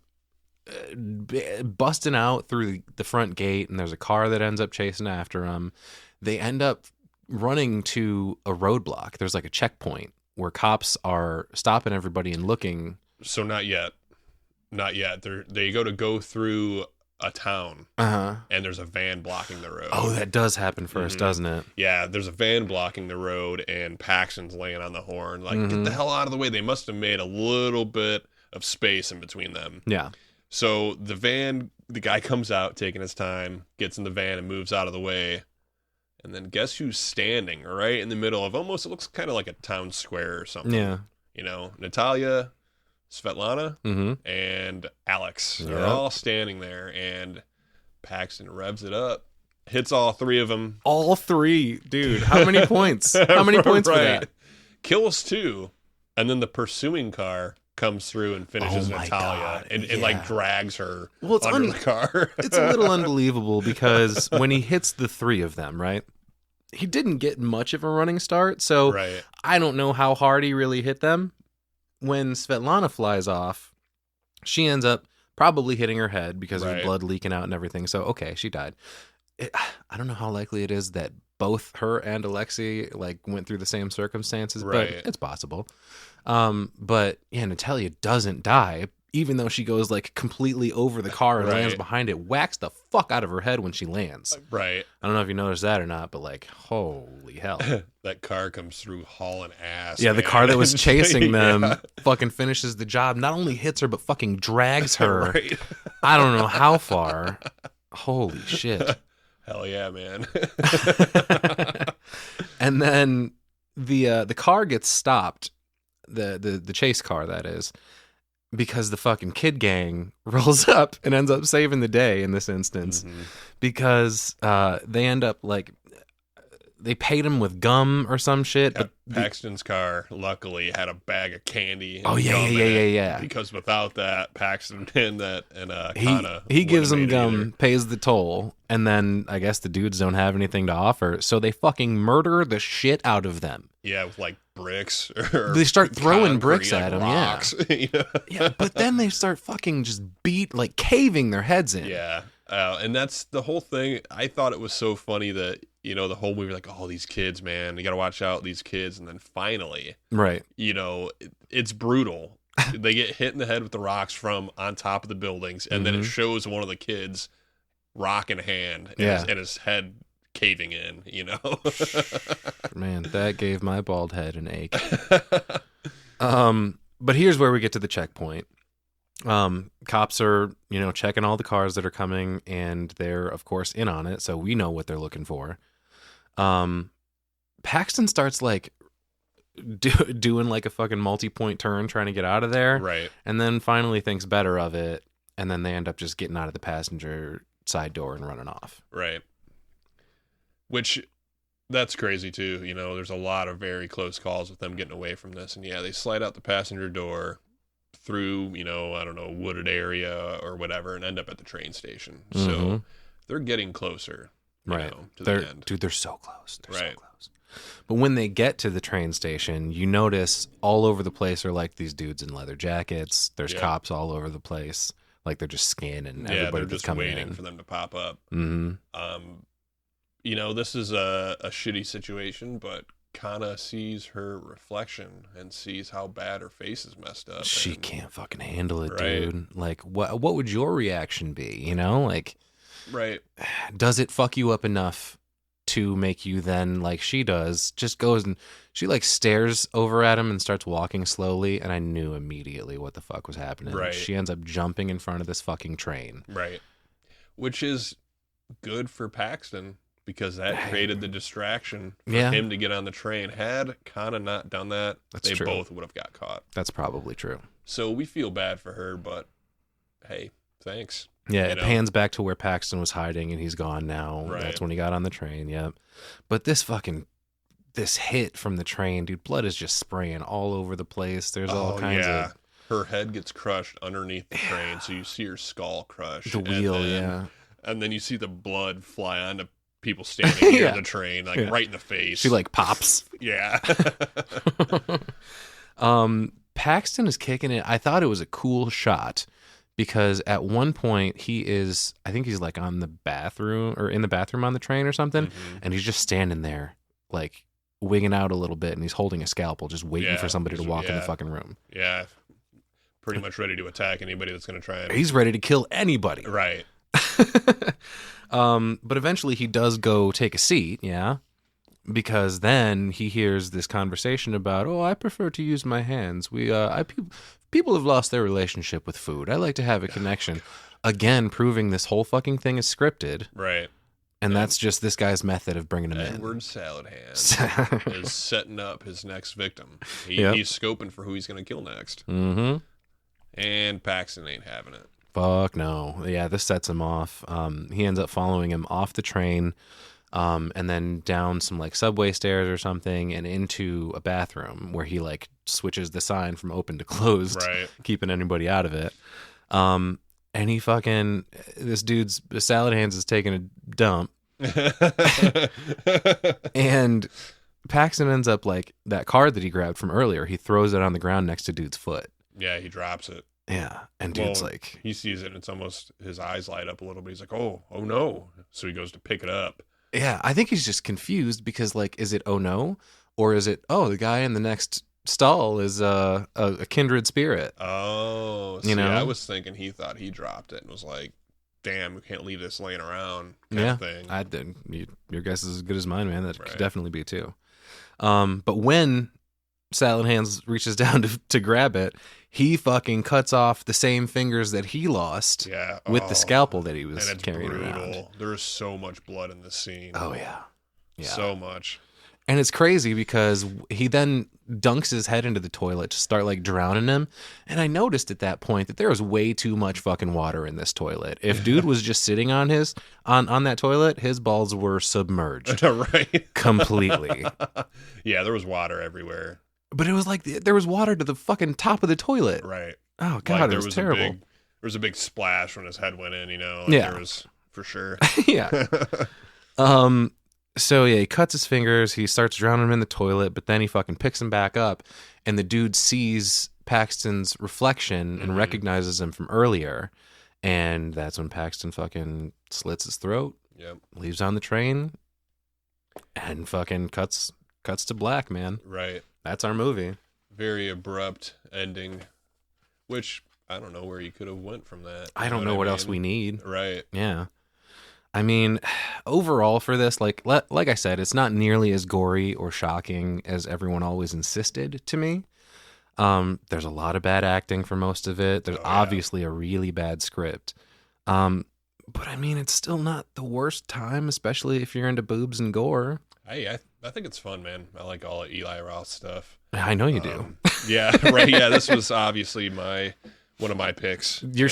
busting out through the front gate, and there's a car that ends up chasing after them. They end up running to a roadblock. There's like a checkpoint where cops are stopping everybody and looking. So not yet. They go through a town, and there's a van blocking the road. Oh, that does happen 1st, doesn't it? Yeah, there's a van blocking the road, and Paxton's laying on the horn, like, get the hell out of the way. They must have made a little bit of space in between them. Yeah. So the guy comes out, taking his time, gets in the van and moves out of the way. And then guess who's standing right in the middle of almost, it looks kind of like a town square or something. Yeah. You know, Natalia, Svetlana, and Alex. They're all standing there, and Paxton revs it up, hits all three of them. All three? Dude, how many points? How many points for that? Kills 2, and then the pursuing car comes through and finishes Natalia and like drags her under the car. It's a little unbelievable because when he hits the 3 of them, right? He didn't get much of a running start, so I don't know how hard he really hit them. When Svetlana flies off, she ends up probably hitting her head because of blood leaking out and everything. So, okay, she died. I don't know how likely it is that both her and Alexei like went through the same circumstances, but it's possible. But yeah, Natalia doesn't die, even though she goes like completely over the car and lands behind it, whacks the fuck out of her head when she lands. Right. I don't know if you noticed that or not, but like, holy hell. That car comes through hauling ass. Yeah, the car that was chasing them fucking finishes the job. Not only hits her, but fucking drags her. I don't know how far. Holy shit. Hell yeah, man. And then the car gets stopped, the chase car, that is, because the fucking kid gang rolls up and ends up saving the day in this instance, because they end up like, they paid him with gum or some shit. Yeah, but Paxton's car luckily had a bag of candy. Oh yeah. Because without that, Paxton and he gives them gum, pays the toll, and then I guess the dudes don't have anything to offer, so they fucking murder the shit out of them. Yeah, with like bricks. They start throwing bricks like at them. Rocks. Yeah, but then they start fucking just caving their heads in. Yeah. And that's the whole thing. I thought it was so funny that, you know, the whole movie, like, oh, these kids, man, you got to watch out, these kids. And then finally, you know, it's brutal. They get hit in the head with the rocks from on top of the buildings. And then it shows one of the kids rock in hand and his head caving in, you know. Man, that gave my bald head an ache. But here's where we get to the checkpoint. Cops are, you know, checking all the cars that are coming, and they're of course in on it, so we know what they're looking for. Paxton starts like doing like a fucking multi-point turn trying to get out of there, and then finally thinks better of it, and then they end up just getting out of the passenger side door and running off. Which, that's crazy too. You know, there's a lot of very close calls with them getting away from this, and yeah, they slide out the passenger door through, you know, I don't know, wooded area or whatever, and end up at the train station. So they're getting closer, you know, to the end. Dude, they're so close. They're so close. But when they get to the train station, you notice all over the place are like these dudes in leather jackets. There's cops all over the place. Like they're just scanning everybody that's coming in. They're just waiting for them to pop up. You know, this is a shitty situation, but Kana sees her reflection and sees how bad her face is messed up. She can't fucking handle it, dude. Like, what would your reaction be? You know, like, does it fuck you up enough to make you then, like she does, just goes and she like stares over at him and starts walking slowly, and I knew immediately what the fuck was happening. She ends up jumping in front of this fucking train. Which is good for Paxton, because that created the distraction for him to get on the train. Had Kana not done that, they both would have got caught. That's probably true. So we feel bad for her, but hey, thanks. Yeah, it pans back to where Paxton was hiding, and he's gone now. That's when he got on the train, But this hit from the train, dude, blood is just spraying all over the place. There's all kinds of... Her head gets crushed underneath the train, so you see her skull crushed. The wheel, and then you see the blood fly onto people standing near Yeah. the train, like Yeah. right in the face. She like pops. yeah. Paxton is kicking it. I thought it was a cool shot because at one point I think he's like on the bathroom or in the bathroom on the train or something, and he's just standing there like wigging out a little bit, and he's holding a scalpel, just waiting for somebody to walk in the fucking room. Yeah. Pretty much ready to attack anybody that's going to try and... He's ready to kill anybody. Right. But eventually he does go take a seat, yeah, because then he hears this conversation about, I prefer to use my hands. People have lost their relationship with food. I like to have a connection. Again, proving this whole fucking thing is scripted. Right. And that's just this guy's method of bringing him Edward Salad Hand is setting up his next victim. He's scoping for who he's going to kill next. Mm-hmm. And Paxton ain't having it. Fuck no. Yeah, this sets him off. He ends up following him off the train, and then down some like subway stairs or something, and into a bathroom where he like switches the sign from open to closed, Right. keeping anybody out of it. And he this dude's Salad Hands is taking a dump, and Paxton ends up like that card that he grabbed from earlier. He throws it on the ground next to dude's foot. Yeah, he drops it. Yeah, and dude's like, he sees it, and it's almost his eyes light up a little bit. He's like, oh no! So he goes to pick it up. yeah, I think he's just confused because like, is it oh no, or is it the guy in the next stall is a kindred spirit? Oh, see, I was thinking he thought he dropped it and was like, damn, we can't leave this laying around. Kind of thing. I did. Your guess is as good as mine, man. That could definitely be too. But when Salad Hands reaches down to grab it, he fucking cuts off the same fingers that he lost with the scalpel that he was and it's carrying brutal. around. There is so much blood in this scene. Oh, yeah. So much. And it's crazy because he then dunks his head into the toilet to start like drowning him. And I noticed at that point that there was way too much fucking water in this toilet. If dude was just sitting on on that toilet, his balls were submerged. Right. Completely. Yeah, there was water everywhere. But it was like there was water to the fucking top of the toilet. Right. Oh god, like, it was terrible. There was a big splash when his head went in, Like Yeah. There was, for sure. Yeah. So yeah, he cuts his fingers, he starts drowning him in the toilet, but then he fucking picks him back up, and the dude sees Paxton's reflection and recognizes him from earlier, and that's when Paxton fucking slits his throat, leaves on the train, and fucking cuts to black, man. Right. That's our movie. Very abrupt ending, which I don't know where you could have went from that. I don't know what else we need. Right. Yeah. I mean, overall for this, like I said, it's not nearly as gory or shocking as everyone always insisted to me. There's a lot of bad acting for most of it. There's obviously a really bad script. But I mean, it's still not the worst time, especially if you're into boobs and gore. I think it's fun, man. I like all of Eli Roth stuff. I know you do. Yeah, right. Yeah, this was obviously one of my picks. Your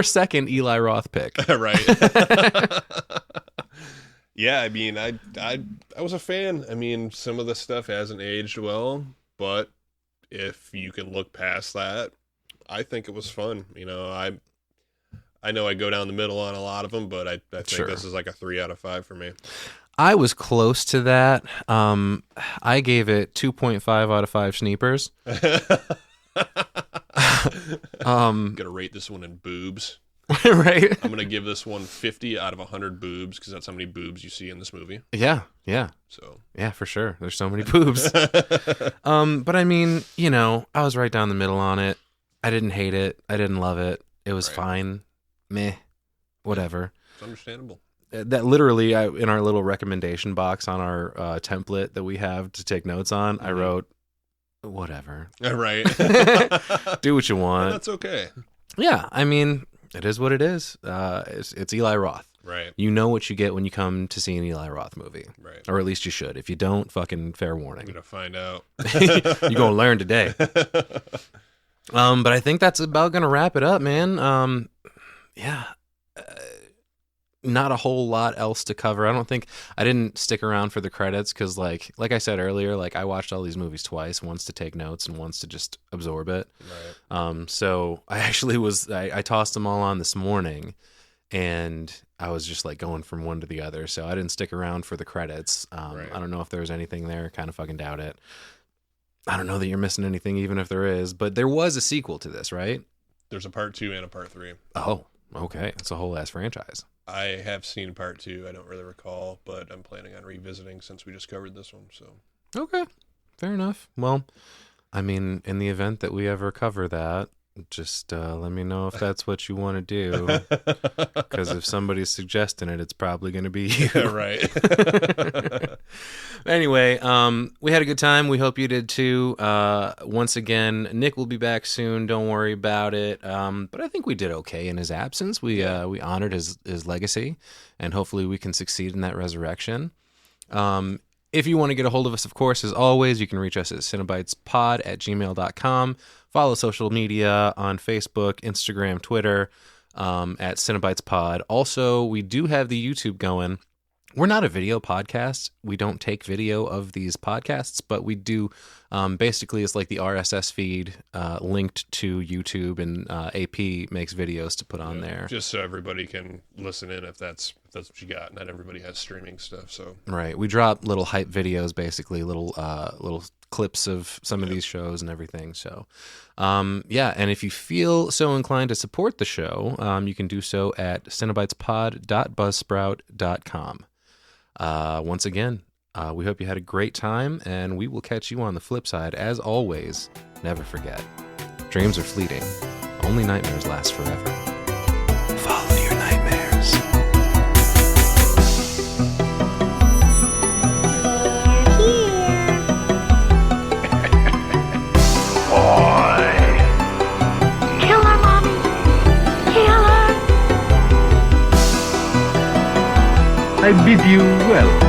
second Eli Roth pick. Right. Yeah, I mean, I was a fan. I mean, some of the stuff hasn't aged well, but if you can look past that, I think it was fun. I know I go down the middle on a lot of them, but I think this is like a 3 out of 5 for me. I was close to that. I gave it 2.5 out of 5 sneepers. Gonna rate this one in boobs. Right? I'm gonna give this one 50 out of 100 boobs because that's how many boobs you see in this movie. Yeah. So yeah, for sure. There's so many boobs. But I mean, I was right down the middle on it. I didn't hate it. I didn't love it. It was fine. Meh. Whatever. It's understandable. That literally, in our little recommendation box on our template that we have to take notes on, I wrote, whatever. Right. Do what you want. And that's okay. Yeah, I mean, it is what it is. It's Eli Roth. Right. You know what you get when you come to see an Eli Roth movie. Right. Or at least you should. If you don't, fucking fair warning. I'm gonna find out. You're gonna learn today. But I think that's about gonna wrap it up, man. Yeah. Not a whole lot else to cover. I didn't stick around for the credits because like I said earlier, like I watched all these movies twice, once to take notes and once to just absorb it. Right. So I actually I tossed them all on this morning, and I was just like going from one to the other, so I didn't stick around for the credits. Right. I don't know if there was anything there. Kind of fucking doubt it. I don't know that you're missing anything, even if there is. But there was a sequel to this, right? There's a part 2 and a part 3. Oh, okay. It's a whole ass franchise. I have seen part 2. I don't really recall, but I'm planning on revisiting since we just covered this one. So Okay, fair enough. Well, I mean, in the event that we ever cover that, just let me know if that's what you want to do. Because if somebody's suggesting it, it's probably going to be you. Right. Anyway, we had a good time. We hope you did too. Once again, Nick will be back soon. Don't worry about it. But I think we did okay in his absence. We honored his legacy, and hopefully we can succeed in that resurrection. If you want to get a hold of us, of course, as always, you can reach us at cinebytespod@gmail.com. Follow social media on Facebook, Instagram, Twitter, at Cinebytes Pod. Also, we do have the YouTube going. We're not a video podcast. We don't take video of these podcasts, but we do. Basically, it's like the RSS feed linked to YouTube, and AP makes videos to put on there. Just so everybody can listen in if that's what you got. Not everybody has streaming stuff, so Right. We drop little hype videos, basically little clips of some of these shows and everything. So, yeah. And if you feel so inclined to support the show, you can do so at cinebytespod.buzzsprout.com. Once again, we hope you had a great time, and we will catch you on the flip side. As always, never forget, dreams are fleeting. Only nightmares last forever. Follow your nightmares. Kill her, Mommy! Kill her! I bid you welcome.